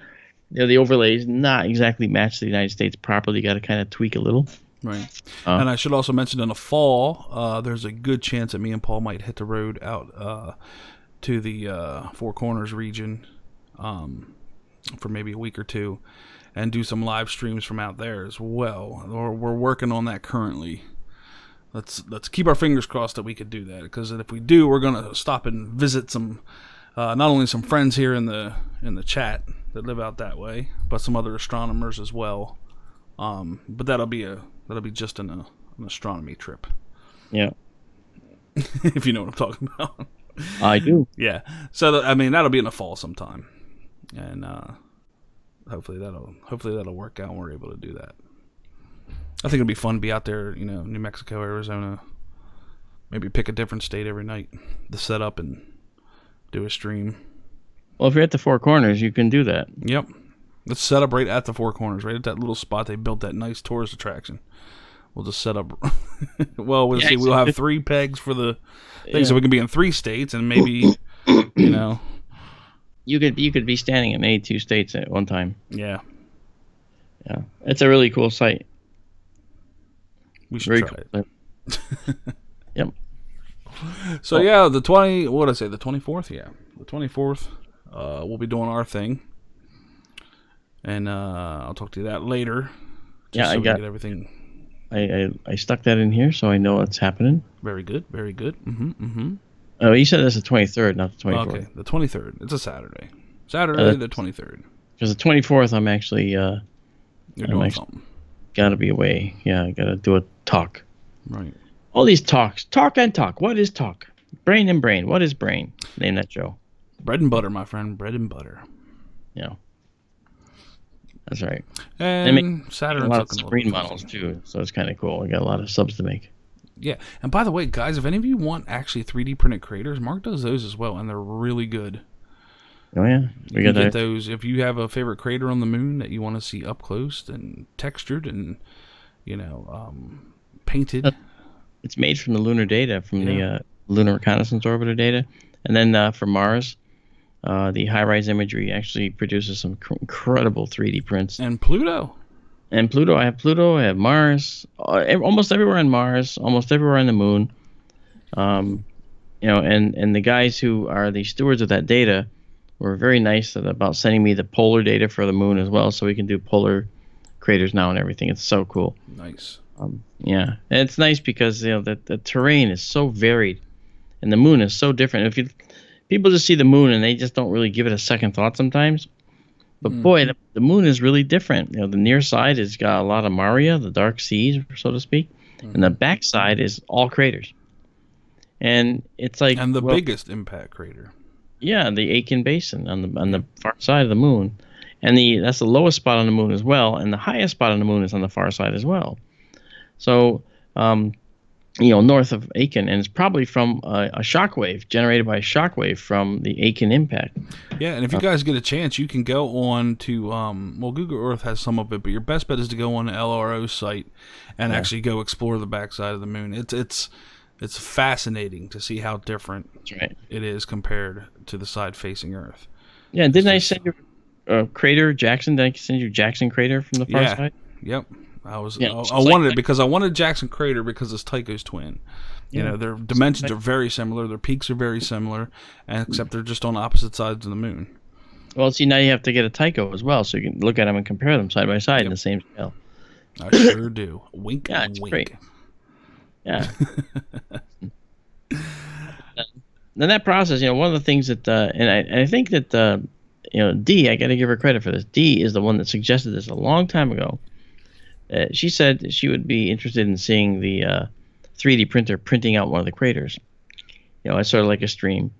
the overlay is not exactly matched to the United States properly. You got to kind of tweak a little. Right. And I should also mention in the fall, there's a good chance that me and Paul might hit the road out to the Four Corners region. For maybe a week or two, and do some live streams from out there as well. We're working on that currently. Let's keep our fingers crossed that we could do that, because if we do, we're gonna stop and visit some, not only some friends here in the chat that live out that way, but some other astronomers as well. But that'll be just an astronomy trip. Yeah. If you know what I'm talking about. I do. Yeah. So that'll be in the fall sometime. And hopefully that'll work out and we're able to do that. I think it'll be fun to be out there, New Mexico, Arizona. Maybe pick a different state every night to set up and do a stream. Well, if you're at the Four Corners, you can do that. Yep. Let's set up right at the Four Corners, right at that little spot they built, that nice tourist attraction. We'll just set up. Well, we'll see. We'll have 3 pegs for the thing, so we can be in 3 states, and maybe, You could be standing in 82 states at one time. Yeah. Yeah. It's a really cool site. We should try it. Yep. So yeah, the 24th, yeah. The 24th, we'll be doing our thing. And I'll talk to you that later. I got everything. I stuck that in here so I know what's happening. Very good, very good. Mm-hmm. Oh, you said that's the 23rd, not the 24th. Okay, the 23rd. It's a Saturday. Saturday, the 23rd. Because the 24th, I'm actually... You're doing something. Got to be away. Yeah, I got to do a talk. Right. All these talks. Talk and talk. What is talk? Brain and brain. What is brain? Name that show. Bread and butter, my friend. Bread and butter. Yeah. That's right. And Saturn's a lot of looking screen models, too, so it's kind of cool. I got a lot of subs to make. Yeah, and by the way, guys, if any of you want actually 3D printed craters, Mark does those as well, and they're really good. Oh yeah, we got get those. If you have a favorite crater on the moon that you want to see up close and textured and painted, it's made from the lunar data, from the lunar reconnaissance orbiter data, and then for Mars, the high-rise imagery actually produces some incredible 3D prints. And Pluto. And Pluto, I have Pluto, I have Mars, almost everywhere on Mars, almost everywhere on the moon. And the guys who are the stewards of that data were very nice about sending me the polar data for the moon as well, so we can do polar craters now and everything. It's so cool. Nice. Yeah, and it's nice because the terrain is so varied, and the moon is so different. People just see the moon and they just don't really give it a second thought sometimes. But boy, the moon is really different. The near side has got a lot of Maria, the dark seas, so to speak, and the back side is all craters. And it's like the biggest impact crater. Yeah, the A.K.A Basin on the far side of the moon, and that's the lowest spot on the moon as well, and the highest spot on the moon is on the far side as well. So, north of Aiken, and it's probably from a shockwave generated by a shockwave from the Aiken impact. Yeah, and if you guys get a chance, you can go on to Google Earth has some of it, but your best bet is to go on the LRO site and actually go explore the backside of the moon. It's fascinating to see how different it is compared to the side facing Earth. Yeah, didn't I send you crater Jackson? Did I send you Jackson crater from the far side? Yep. I wanted it because I wanted Jackson Crater because it's Tycho's twin. Their dimensions are very similar. Their peaks are very similar, except they're just on opposite sides of the moon. Well, see, now you have to get a Tycho as well, so you can look at them and compare them side by side in the same scale. I sure do. Wink, it's wink. Great. Yeah. Then that process, one of the things that, and I think that, Dee, I got to give her credit for this. Dee is the one that suggested this a long time ago. she said she would be interested in seeing the 3D printer printing out one of the craters. It's sort of like a stream.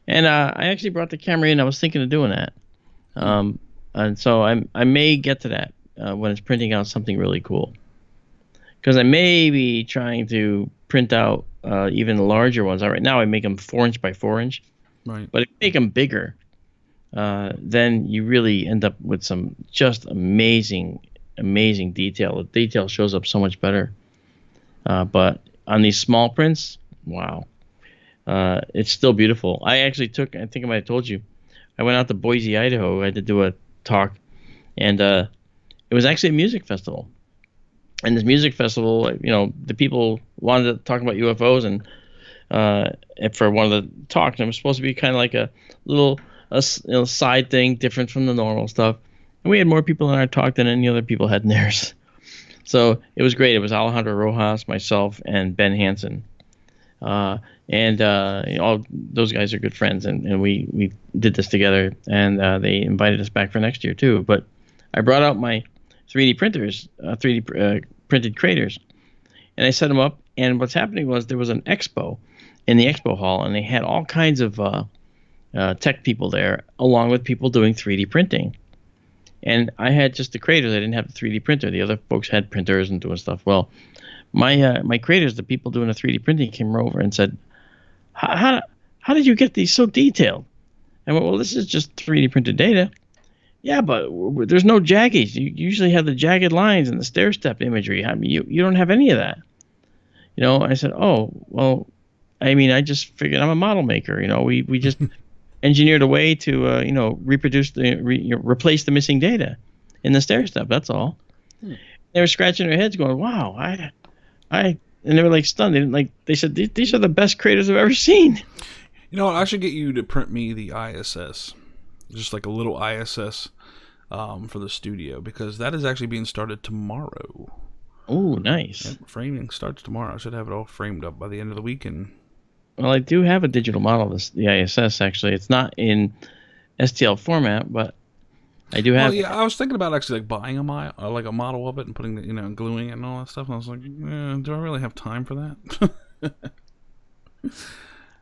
And I actually brought the camera in. I was thinking of doing that. And so I may get to that when it's printing out something really cool. Because I may be trying to print out even larger ones. Right now I make them 4-inch by 4-inch. Right. But if you make them bigger, then you really end up with some just amazing detail. The detail shows up so much better. But on these small prints, wow. It's still beautiful. I actually I think I might have told you, I went out to Boise, Idaho. I had to do a talk, and it was actually a music festival. And this music festival, the people wanted to talk about UFOs, and for one of the talks, it was supposed to be kind of like a little side thing, different from the normal stuff. And we had more people in our talk than any other people had in theirs. So it was great. It was Alejandro Rojas, myself, and Ben Hansen. And all those guys are good friends, and we did this together, and they invited us back for next year too. But I brought out my 3D printers, 3D printed craters, and I set them up. And what's happening was there was an expo in the expo hall, and they had all kinds of tech people there, along with people doing 3D printing. And I had just the craters. I didn't have the 3D printer. The other folks had printers and doing stuff. Well, my craters, the people doing the 3D printing came over and said, how did you get these so detailed? I went, well, this is just 3D printed data. Yeah, but there's no jaggies. You usually have the jagged lines and the stair step imagery. I mean, you don't have any of that. I said, oh, well, I mean, I just figured I'm a model maker. We just engineered a way to, reproduce replace the missing data in the stair step. That's all. They were scratching their heads going, wow, and they were like stunned. They said, these are the best craters I've ever seen. I should get you to print me the ISS, just like a little ISS for the studio, because that is actually being started tomorrow. Oh, nice. Yep, framing starts tomorrow. I should have it all framed up by the end of the weekend. Well, I do have a digital model of the ISS, actually. It's not in STL format, but I do have. Well, yeah, I was thinking about actually like buying a model of it and putting the, gluing it and all that stuff. And I was like, do I really have time for that?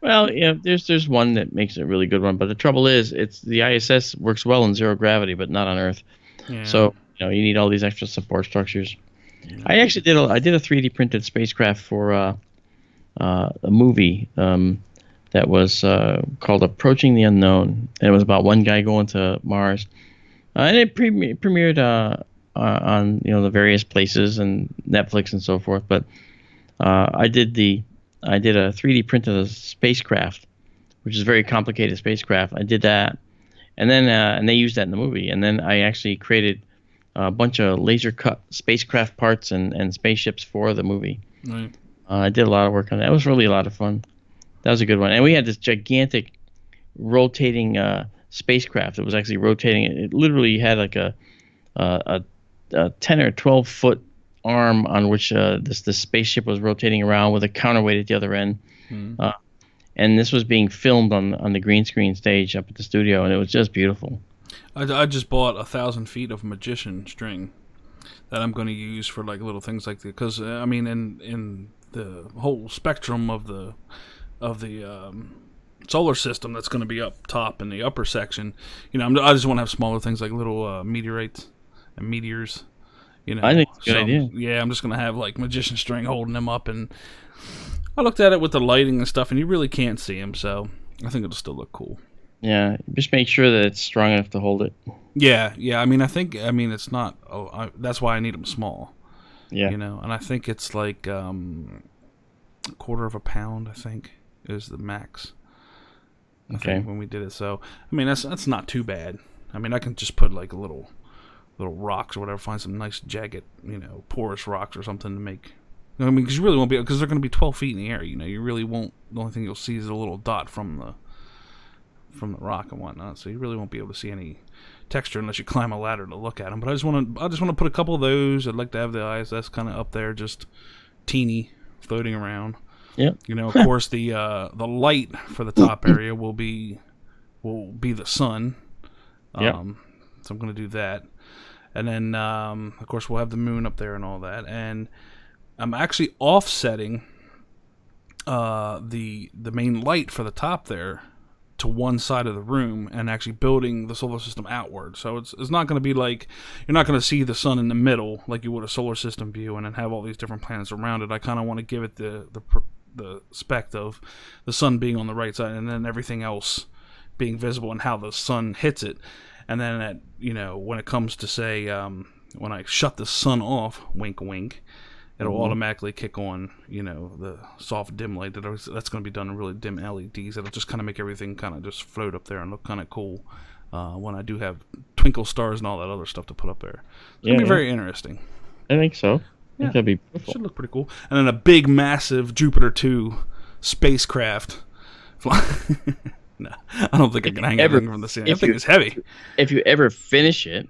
Well, yeah, there's one that makes it a really good one, but the trouble is, the ISS works well in zero gravity, but not on Earth. Yeah. So you need all these extra support structures. Yeah. I actually did a 3D printed spacecraft for a movie that was called Approaching the Unknown, and it was about one guy going to Mars. And it premiered on the various places and Netflix and so forth. But I did a 3D print of the spacecraft, which is a very complicated spacecraft. I did that, and then and they used that in the movie. And then I actually created a bunch of laser cut spacecraft parts and spaceships for the movie. Right. I did a lot of work on that. It was really a lot of fun. That was a good one. And we had this gigantic rotating spacecraft. It was actually rotating. It literally had like a 10 or 12 foot arm on which this spaceship was rotating around with a counterweight at the other end. And this was being filmed on the green screen stage up at the studio, and it was just beautiful. I just bought 1,000 feet of magician string that I'm going to use for like little things like that, because I mean in the whole spectrum of the solar system that's going to be up top in the upper section, I just want to have smaller things like little meteorites and meteors. I think it's a good idea. Yeah, I'm just going to have like magician string holding them up, and I looked at it with the lighting and stuff, and you really can't see them, so I think it'll still look cool. Yeah, just make sure that it's strong enough to hold it. Yeah. I mean, it's not. That's why I need them small. Yeah. And I think it's like a quarter of a pound. I think is the max. I think when we did it, so I mean that's not too bad. I mean, I can just put like a little rocks or whatever, find some nice jagged, porous rocks or something to make. Because you really won't be, because they're going to be 12 feet in the air. You really won't. The only thing you'll see is a little dot from the rock and whatnot. So you really won't be able to see any texture unless you climb a ladder to look at them. But I just want to put a couple of those. I'd like to have the ISS kind of up there, just teeny, floating around. Yeah. Of course the light for the top area will be the sun. Yeah. So I'm going to do that. And then, of course, we'll have the moon up there and all that. And I'm actually offsetting the main light for the top there to one side of the room and actually building the solar system outward. So it's not going to be like, you're not going to see the sun in the middle like you would a solar system view and then have all these different planets around it. I kind of want to give it the spect of the sun being on the right side and then everything else being visible and how the sun hits it. And then when it comes to say, when I shut the sun off, wink wink, it'll automatically kick on, the soft dim light. That's going to be done in really dim LEDs. It'll just kind of make everything kind of just float up there and look kind of cool when I do have twinkle stars and all that other stuff to put up there. It's going to be very interesting. I think so. I think that'd be beautiful. Should look pretty cool. And then a big, massive Jupiter 2 spacecraft. No, I don't think I can hang everything from the ceiling. That thing is heavy. If you ever finish it.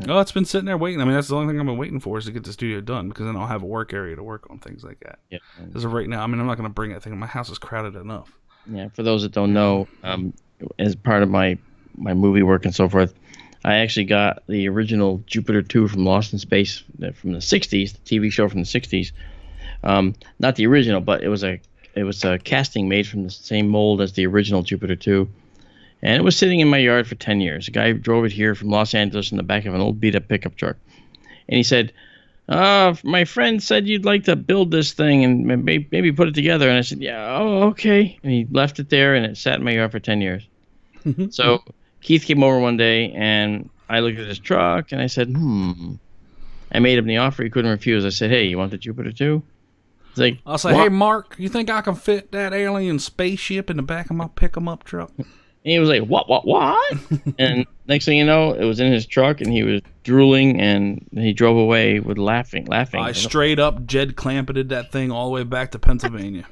Oh, it's been sitting there waiting. I mean, that's the only thing I've been waiting for is to get the studio done because then I'll have a work area to work on things like that. Yeah. As of right now, I mean, I'm not going to bring that thing. My house is crowded enough. Yeah, for those that don't know, as part of my movie work and so forth, I actually got the original Jupiter 2 from Lost in Space from the 60s, the TV show from the 60s. Not the original, but it was a casting made from the same mold as the original Jupiter 2. And it was sitting in my yard for 10 years. A guy drove it here from Los Angeles in the back of an old beat-up pickup truck. And he said, my friend said you'd like to build this thing and maybe put it together. And I said, yeah, okay. And he left it there, and it sat in my yard for 10 years. So Keith came over one day, and I looked at his truck, and I said, I made him the offer he couldn't refuse. I said, hey, you want the Jupiter 2? Like, I'll say, hey, Mark, you think I can fit that alien spaceship in the back of my pick-em-up truck? And he was like, what? And next thing you know, it was in his truck, and he was drooling, and he drove away with laughing. I straight up Jed clampeted that thing all the way back to Pennsylvania.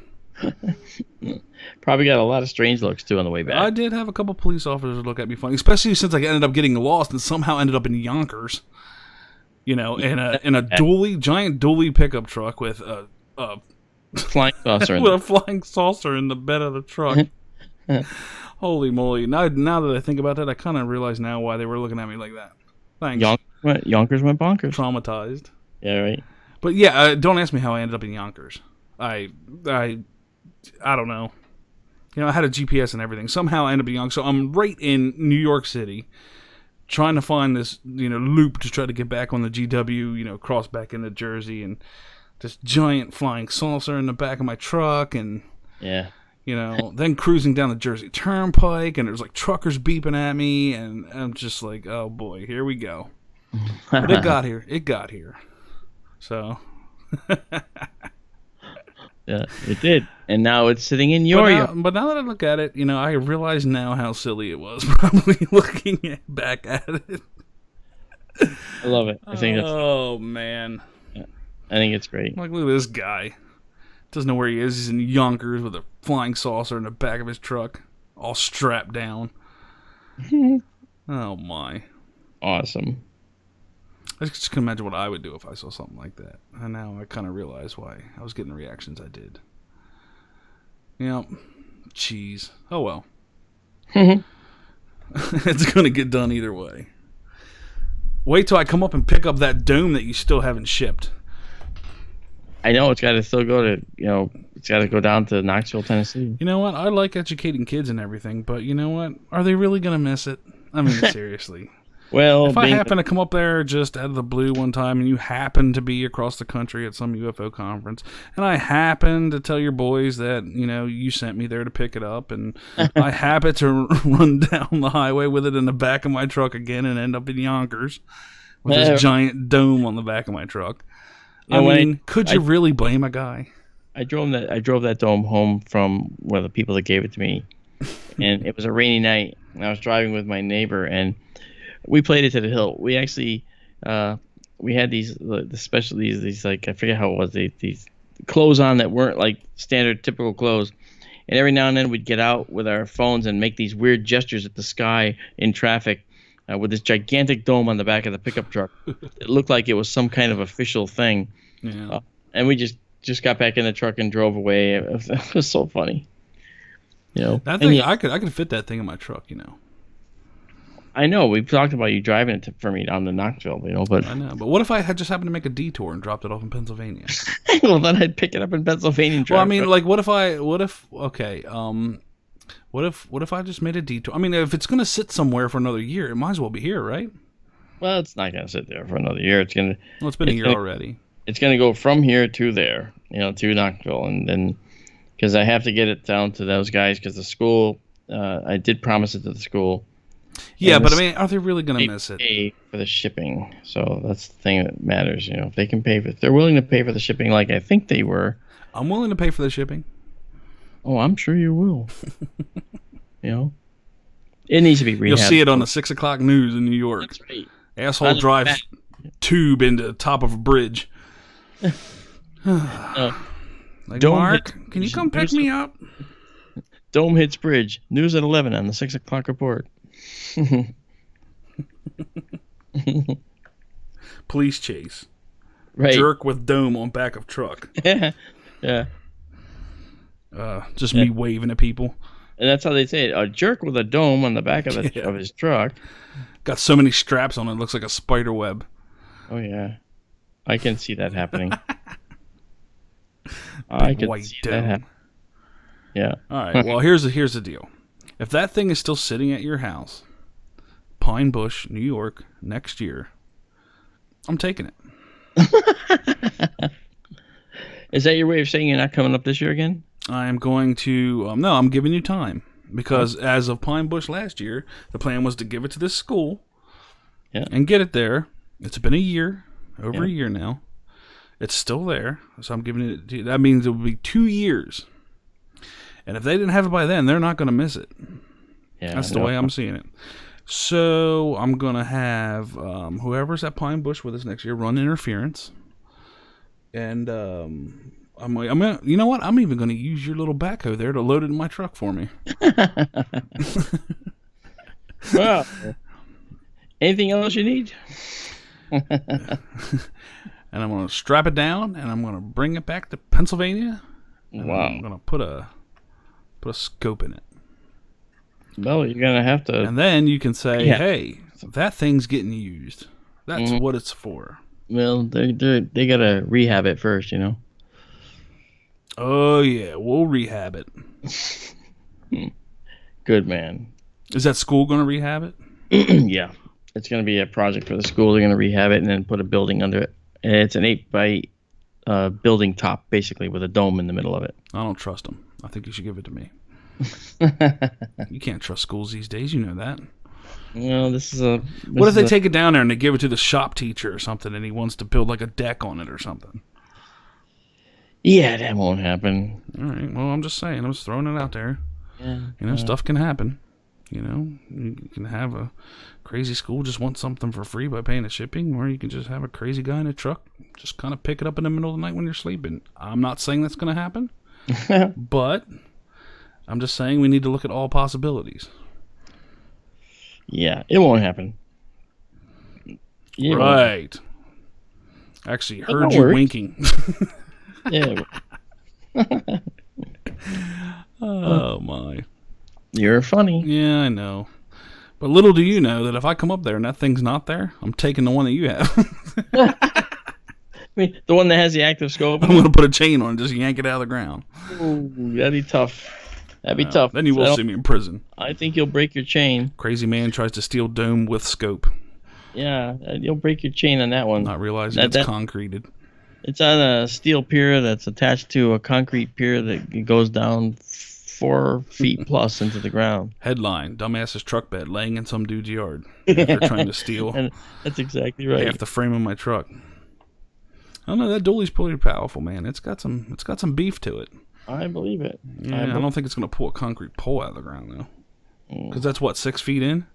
Probably got a lot of strange looks, too, on the way back. I did have a couple police officers look at me funny, especially since I ended up getting lost and somehow ended up in Yonkers, in a giant dually pickup truck with a flying saucer with a flying saucer in the bed of the truck. Holy moly! Now that I think about that, I kind of realize now why they were looking at me like that. Thanks. Yonkers went bonkers. Traumatized. Yeah, right. But yeah, don't ask me how I ended up in Yonkers. I don't know. I had a GPS and everything. Somehow I ended up in Yonkers. So I'm right in New York City, trying to find this loop to try to get back on the GW. Cross back into Jersey and. This giant flying saucer in the back of my truck, and then cruising down the Jersey Turnpike, and there's like truckers beeping at me, and I'm just like, oh boy, here we go. But it got here. So yeah, it did, and now it's sitting in your yard. But now that I look at it, I realize now how silly it was. Probably looking back at it. I love it. I think oh man. I think it's great. Like, look at this guy. Doesn't know where he is. He's in Yonkers with a flying saucer in the back of his truck, all strapped down. Oh, my. Awesome. I just can imagine what I would do if I saw something like that. And now I kind of realize why I was getting the reactions I did. Jeez. Oh, well. It's going to get done either way. Wait till I come up and pick up that dome that you still haven't shipped. I know it's got to still go to, it's got to go down to Knoxville, Tennessee. You know what? I like educating kids and everything, but you know what? Are they really going to miss it? I mean, seriously. Well, if I happen to come up there just out of the blue one time and you happen to be across the country at some UFO conference and I happen to tell your boys that, you sent me there to pick it up and I happen to run down the highway with it in the back of my truck again and end up in Yonkers with this giant dome on the back of my truck. Could you really blame a guy? I drove that dome home from one of the people that gave it to me, and it was a rainy night. And I was driving with my neighbor, and we played it to the hill. We actually we had these like I forget how it was these clothes on that weren't like standard typical clothes, and every now and then we'd get out with our phones and make these weird gestures at the sky in traffic. With this gigantic dome on the back of the pickup truck. It looked like it was some kind of official thing. Yeah. And we just got back in the truck and drove away. It was so funny. That thing, I could fit that thing in my truck, I know we've talked about you driving it for me down to Knoxville, but I know. But what if I had just happened to make a detour and dropped it off in Pennsylvania? well, then I'd pick it up in Pennsylvania and drive. Well, I mean, like, what if I just made a detour? I mean, if it's going to sit somewhere for another year, it might as well be here, right? Well, it's not going to sit there for another year. It's going to. Well, it's been a year already. It's going to go from here to there, to Knoxville, and then because I have to get it down to those guys because the school. I did promise it to the school. Yeah, but I mean, are they really going to miss it? Pay for the shipping, so that's the thing that matters. If they can pay if they're willing to pay for the shipping, like I think they were. I'm willing to pay for the shipping. Oh, I'm sure you will. It needs to be rehabbed. You'll see it on the 6 o'clock news in New York. That's right. Asshole drives tube into the top of a bridge. Like, Mark, can you come pick me up? Dome hits bridge. News at 11 on the 6 o'clock report. Police chase. Right. Jerk with dome on back of truck. Yeah. Just me waving at people. And that's how they say it. A jerk with a dome on the back of his truck. Got so many straps on it, looks like a spider web. Oh, yeah. I can see that happening. I can white see dome. that happening. Yeah. All right. Well, here's the deal. If that thing is still sitting at your house, Pine Bush, New York, next year, I'm taking it. Is that your way of saying you're not coming up this year again? I am going to... no, I'm giving you time. Because as of Pine Bush last year, the plan was to give it to this school and get it there. It's been a year, over a year now. It's still there. So I'm giving it... That means it will be 2 years. And if they didn't have it by then, they're not going to miss it. Yeah, that's the way I'm seeing it. So I'm going to have whoever's at Pine Bush with us next year run interference. And you know what? I'm even going to use your little backhoe there to load it in my truck for me. Well, anything else you need? And I'm going to strap it down, and I'm going to bring it back to Pennsylvania. Wow. I'm going to put a scope in it. Well, you're going to have to... And then you can say, hey, that thing's getting used. That's what it's for. Well, they got to rehab it first, Oh, yeah. We'll rehab it. Good man. Is that school going to rehab it? Yeah. It's going to be a project for the school. They're going to rehab it and then put a building under it. And it's an 8x8 building top, basically, with a dome in the middle of it. I don't trust them. I think you should give it to me. You can't trust schools these days. You know that. Well, what if they take it down there and they give it to the shop teacher or something and he wants to build like a deck on it or something? Yeah, that won't happen. All right. Well, I'm just saying. I'm just throwing it out there. Yeah. Stuff can happen. You can have a crazy school just want something for free by paying the shipping, or you can just have a crazy guy in a truck just kind of pick it up in the middle of the night when you're sleeping. I'm not saying that's going to happen, but I'm just saying we need to look at all possibilities. Yeah, it won't happen. Right. Actually, heard you winking. Yeah. Oh, my. You're funny. Yeah, I know. But little do you know that if I come up there and that thing's not there, I'm taking the one that you have. I mean, the one that has the active scope. I'm going to put a chain on it and just yank it out of the ground. Ooh, that'd be tough. That'd be tough. Then you will see me in prison. I think you'll break your chain. Crazy man tries to steal dome with scope. Yeah, you'll break your chain on that one. Not realizing it's concreted. It's on a steel pier that's attached to a concrete pier that goes down 4 feet plus into the ground. Headline: Dumbass's truck bed laying in some dude's yard after trying to steal. And that's exactly right. Half the frame of my truck. I don't know. That dually's pretty powerful, man. It's got some beef to it. I believe it. Yeah, I don't think it's going to pull a concrete pole out of the ground though, because that's what 6 feet in.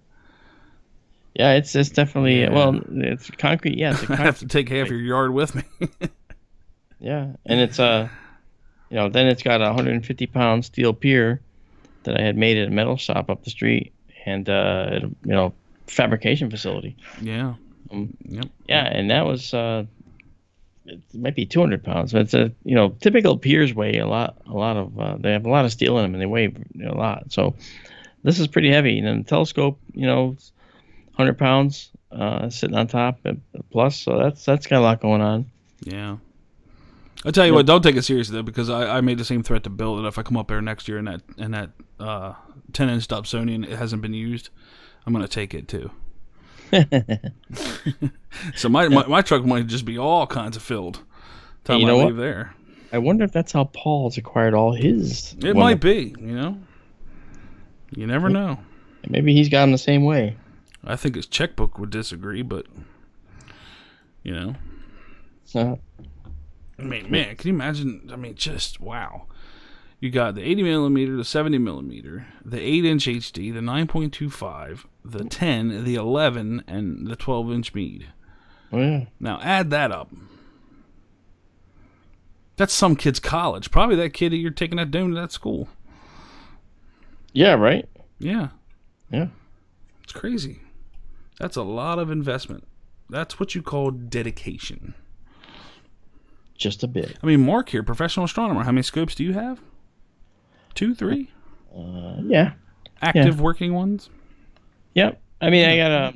Yeah, it's definitely well, it's concrete. Yeah, it's a concrete. I have to take half your yard with me. Yeah, and it's then it's got a 150-pound steel pier that I had made at a metal shop up the street, and fabrication facility. Yeah. Yep. Yeah, and that was it might be 200 pounds. But it's a typical piers weigh a lot of they have a lot of steel in them and they weigh a lot. So this is pretty heavy. And then the telescope, 100 pounds sitting on top plus. So that's got a lot going on. Yeah. I'll tell you what, don't take it seriously though, because I made the same threat to Bill that if I come up there next year and that 10-inch Dobsonian it hasn't been used, I'm gonna take it too. So my truck might just be all kinds of filled. Time you I know leave what? there. I wonder if that's how Paul's acquired all his. It might be, you know. You never know. Maybe he's got him the same way. I think his checkbook would disagree, but you know. I mean, man, can you imagine? I mean, just wow. You got the 80 millimeter, the 70 millimeter, the 8-inch HD, the 9.25, the 10, the 11, and the 12-inch Meade. Oh, yeah. Now add that up. That's some kid's college. Probably that kid that you're taking that down to that school. Yeah, right? Yeah. Yeah. It's crazy. That's a lot of investment. That's what you call dedication. Just a bit. I mean, Mark here, professional astronomer. How many scopes do you have? 2, 3? Yeah. Active working ones? Yep. I mean, I got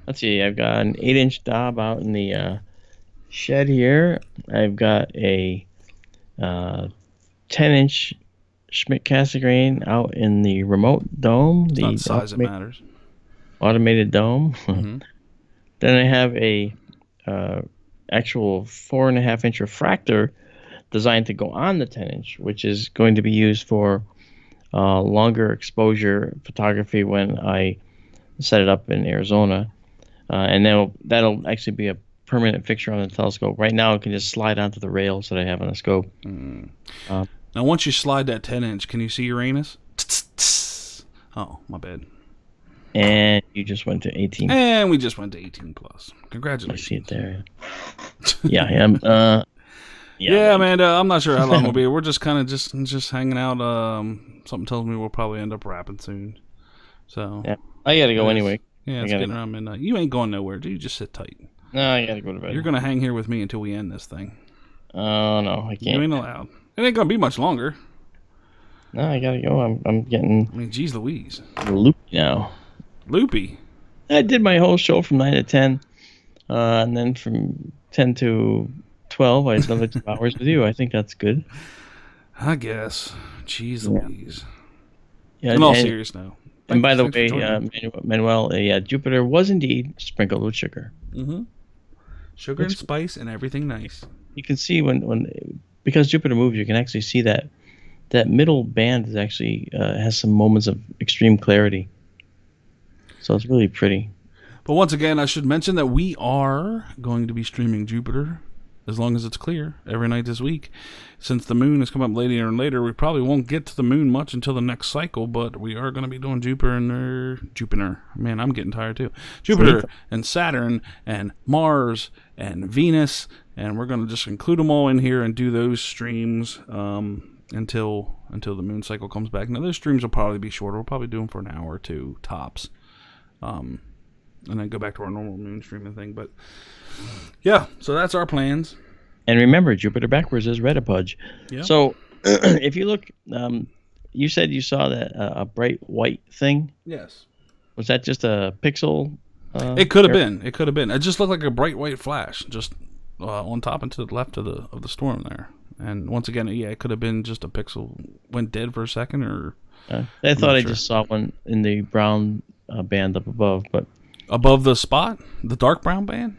let's see, I've got an 8-inch Dob out in the shed here. I've got a 10-inch Schmidt-Cassegrain out in the remote dome. It's not size that matters. Automated dome. Mm-hmm. Then I have a actual 4.5-inch refractor designed to go on the 10-inch, which is going to be used for longer exposure photography when I set it up in Arizona. And then that'll actually be a permanent fixture on the telescope. Right now, it can just slide onto the rails that I have on the scope. Now, once you slide that 10-inch, can you see Uranus? Oh, my bad. And you just went to 18. And we just went to 18 plus. I Congratulations. see it there. Yeah. Yeah, Amanda, I'm not sure how long we'll be. We're just kind of just hanging out. Something tells me we'll probably end up wrapping soon. So Yeah. I got to go anyway. Yeah, it's getting around midnight. You ain't going nowhere, dude. You just sit tight. No, I got to go to bed. You're going to hang here with me until we end this thing. Oh, no, I can't. You ain't allowed. It ain't going to be much longer. No, I got to go. I'm getting I mean, geez Louise. loopy now. Loopy? I did my whole show from 9 to 10. And then from 10 to 12, I had another 2 hours with you. I think that's good. I guess. Jeez Louise. Yeah, In all seriousness now. And by the Thanks way, for joining me. Manuel, Jupiter was indeed sprinkled with sugar. Mm-hmm. Sugar and spice and everything nice. You can see because Jupiter moves, you can actually see that middle band is actually has some moments of extreme clarity. So it's really pretty. But once again, I should mention that we are going to be streaming Jupiter, as long as it's clear, every night this week. Since the moon has come up later and later, we probably won't get to the moon much until the next cycle, but we are going to be doing Jupiter. Man, I'm getting tired too. Jupiter and Saturn and Mars and Venus, and we're going to just include them all in here and do those streams until the moon cycle comes back. Now, those streams will probably be shorter. We'll probably do them for an hour or two, tops. And then go back to our normal moon streaming thing. But yeah, so that's our plans. And remember, Jupiter backwards is Redipudge. Yeah. So if you look, you said you saw that a bright white thing. Yes. Was that just a pixel? It could have been. It could have been. It just looked like a bright white flash, just on top and to the left of the storm there. And once again, yeah, it could have been just a pixel went dead for a second, or I thought I just saw one in the brown band up above, but above the spot, the dark brown band.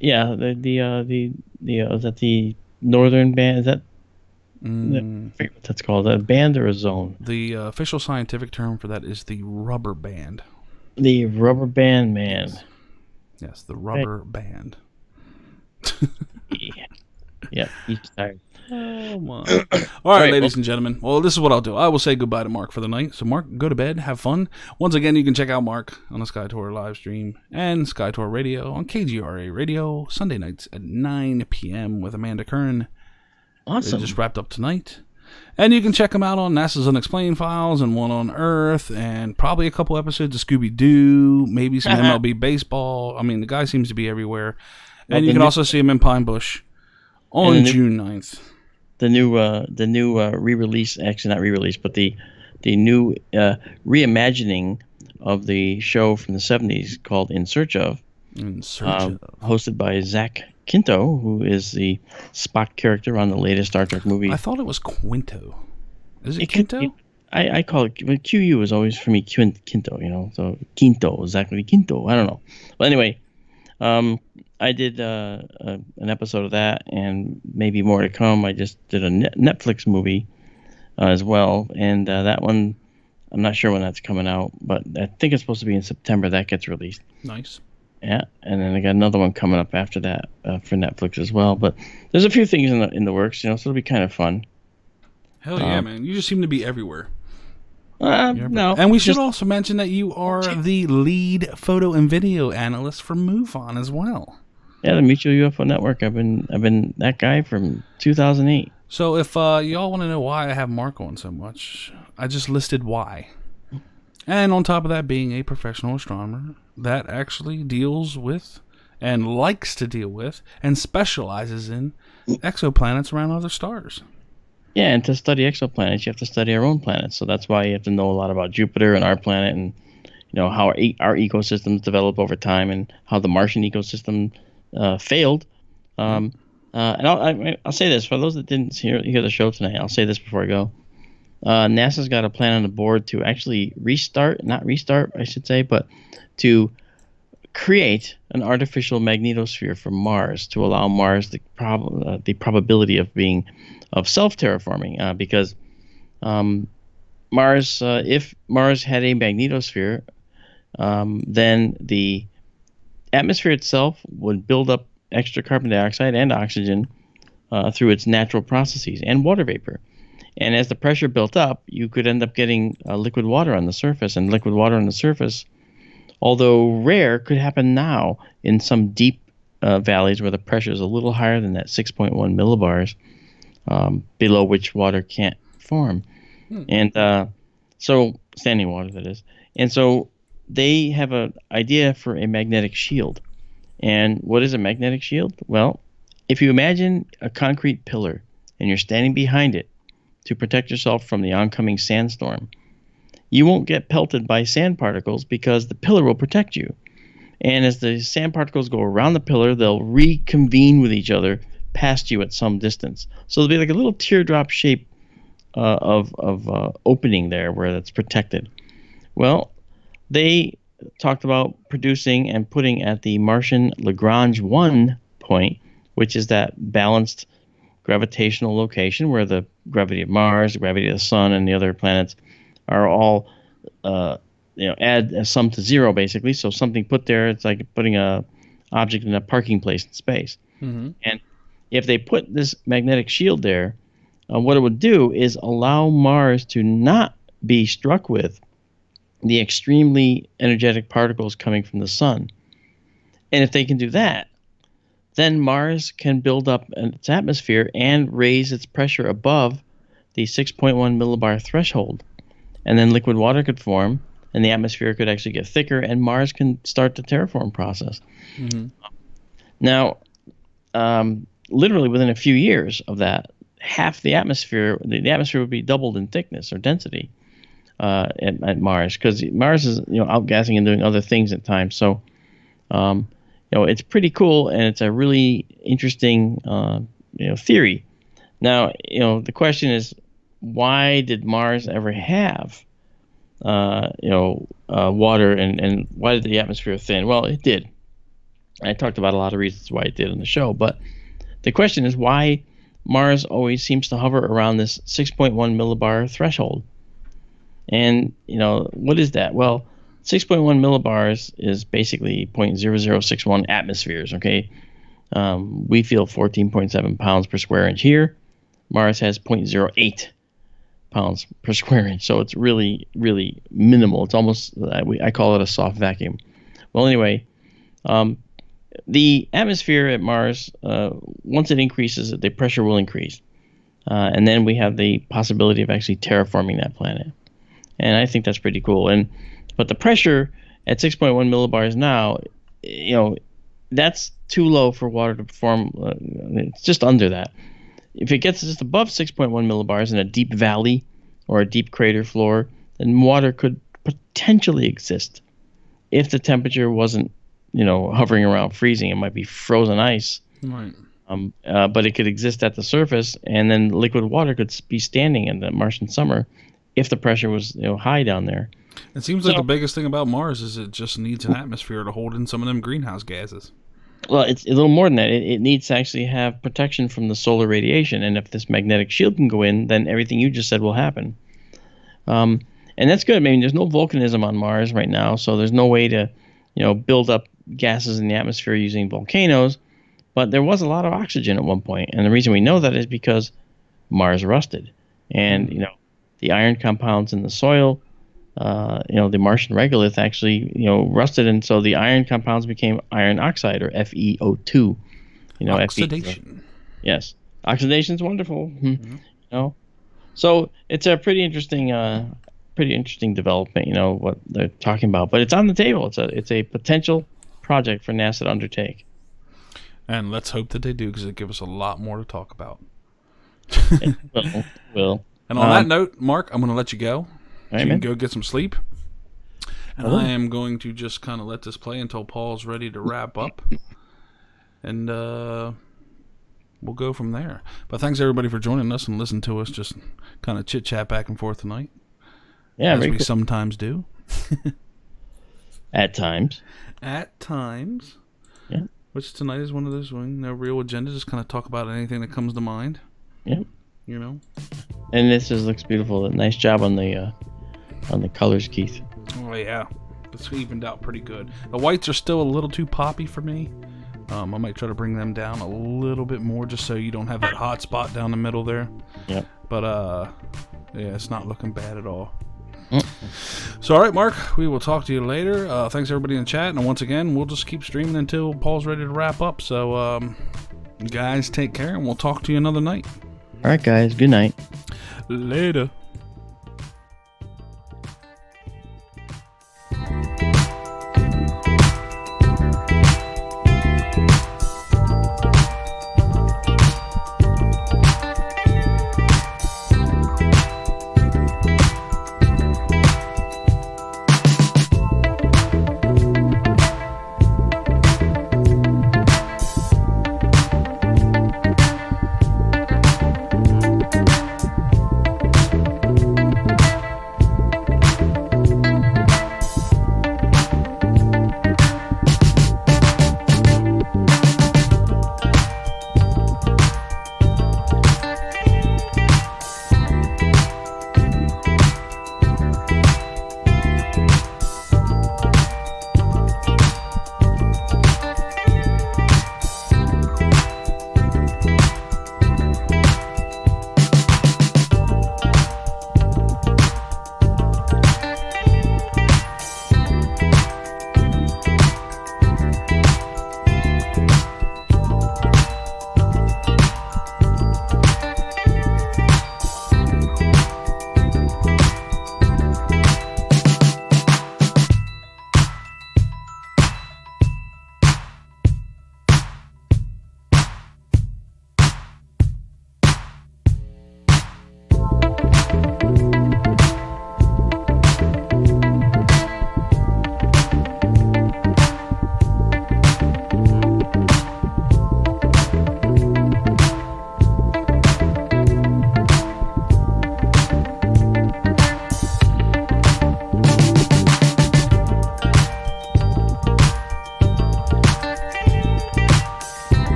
Yeah, the is that the northern band? Is that I forget what that's called? A band or a zone? The official scientific term for that is the rubber band. The rubber band, man. Yes, the rubber band. Yeah, he's tired. Oh my! All right, ladies and gentlemen. Well, this is what I'll do. I will say goodbye to Mark for the night. So, Mark, go to bed, have fun. Once again, you can check out Mark on the SkyTour live stream and SkyTour Radio on KGRA Radio Sunday nights at 9 p.m. with Amanda Kern. Awesome. They just wrapped up tonight, and you can check them out on NASA's Unexplained Files and One on Earth, and probably a couple episodes of Scooby Doo, maybe some MLB baseball. I mean, the guy seems to be everywhere, and you can also see him in Pine Bush on June 9th. The new re-release, actually not re-release, but the new reimagining of the show from the 70s called In Search Of, hosted by Zach Quinto, who is the Spock character on the latest Star Trek movie. I thought it was Quinto. Is it Quinto? I call it, but QU is always for me Quinto, so Quinto, exactly Quinto. I don't know. But anyway, I did an episode of that, and maybe more to come. I just did a Netflix movie as well, and that one, I'm not sure when that's coming out, but I think it's supposed to be in September that gets released. Nice. Yeah, and then I got another one coming up after that for Netflix as well. But there's a few things in the works, so it'll be kind of fun. Hell yeah, man! You just seem to be everywhere. No, and we should also mention that you are the lead photo and video analyst for MoveOn as well. Yeah, the Mutual UFO Network. I've been that guy from 2008. So if y'all want to know why I have Mark on so much, I just listed why. And on top of that, being a professional astronomer that actually deals with and likes to deal with and specializes in exoplanets around other stars. Yeah, and to study exoplanets, you have to study our own planet. So that's why you have to know a lot about Jupiter and our planet, and how our ecosystems develop over time, and how the Martian ecosystem failed. And I'll say this for those that didn't hear the show tonight. I'll say this before I go. NASA's got a plan on the board to actually not restart, I should say, but to create an artificial magnetosphere for Mars to allow Mars the probability of self-terraforming, because Mars, if Mars had a magnetosphere, then the atmosphere itself would build up extra carbon dioxide and oxygen through its natural processes and water vapor. And as the pressure built up, you could end up getting liquid water on the surface. And liquid water on the surface, although rare, could happen now in some deep valleys where the pressure is a little higher than that 6.1 millibars, below which water can't form. And so standing water, that is. And so they have an idea for a magnetic shield. And what is a magnetic shield? Well, if you imagine a concrete pillar and you're standing behind it to protect yourself from the oncoming sandstorm, you won't get pelted by sand particles because the pillar will protect you. And as the sand particles go around the pillar, they'll reconvene with each other past you at some distance. So there'll be like a little teardrop shape of opening there where that's protected. Well, they talked about producing and putting at the Martian Lagrange 1 point, which is that balanced gravitational location where the gravity of Mars, the gravity of the Sun, and the other planets are all, add a sum to zero, basically. So something put there, it's like putting a object in a parking place in space. Mm-hmm. And if they put this magnetic shield there, what it would do is allow Mars to not be struck with the extremely energetic particles coming from the Sun. And if they can do that, then Mars can build up its atmosphere and raise its pressure above the 6.1 millibar threshold. And then liquid water could form, and the atmosphere could actually get thicker, and Mars can start the terraform process. Mm-hmm. Now, literally within a few years of that, half the atmosphere would be doubled in thickness or density at Mars, because Mars is outgassing and doing other things at times. So it's pretty cool, and it's a really interesting theory. Now the question is, why did Mars ever have water, and why did the atmosphere thin? Well, it did. I talked about a lot of reasons why it did on the show, but the question is why Mars always seems to hover around this 6.1 millibar threshold. And what is that? Well, 6.1 millibars is basically 0.0061 atmospheres, okay? We feel 14.7 pounds per square inch here. Mars has 0.08 pounds per square inch, so it's really, really minimal. It's almost, I call it a soft vacuum. Well, anyway, the atmosphere at Mars, once it increases, the pressure will increase. And then we have the possibility of actually terraforming that planet. And I think that's pretty cool. But the pressure at 6.1 millibars now, that's too low for water to form. It's just under that. If it gets just above 6.1 millibars in a deep valley or a deep crater floor, then water could potentially exist if the temperature wasn't, hovering around freezing. It might be frozen ice. Right. But it could exist at the surface, and then liquid water could be standing in the Martian summer if the pressure was high down there. It seems like the biggest thing about Mars is it just needs an atmosphere to hold in some of them greenhouse gases. Well, it's a little more than that. It needs to actually have protection from the solar radiation, and if this magnetic shield can go in, then everything you just said will happen. And that's good. I mean, there's no volcanism on Mars right now, so there's no way to, build up gases in the atmosphere using volcanoes. But there was a lot of oxygen at one point, and the reason we know that is because Mars rusted, and the iron compounds in the soil. The Martian regolith actually, rusted, and so the iron compounds became iron oxide, or FeO2. Oxidation. Yes, oxidation is wonderful. Mm-hmm. So it's a pretty interesting development. What they're talking about, but it's on the table. It's a potential project for NASA to undertake. And let's hope that they do, because it gives us a lot more to talk about. Will. And on that note, Mark, I'm going to let you go. Right, you man. can go get some sleep. And I am going to just kind of let this play until Paul's ready to wrap up. And we'll go from there. But thanks, everybody, for joining us and listening to us just kind of chit-chat back and forth tonight. Yeah, as we sometimes do. At times. Yeah. Which tonight is one of those, no real agenda, just kind of talk about anything that comes to mind. Yep. And this looks beautiful. Nice job on the colors, Keith. Oh yeah, it's evened out pretty good. The whites are still a little too poppy for me. I might try to bring them down a little bit more, just so you don't have that hot spot down the middle there. Yep. But yeah, it's not looking bad at all. So, all right, Mark, we will talk to you later. Thanks, everybody in the chat. And once again, we'll just keep streaming until Paul's ready to wrap up. So, guys, take care, and we'll talk to you another night. All right, guys. Good night. Later.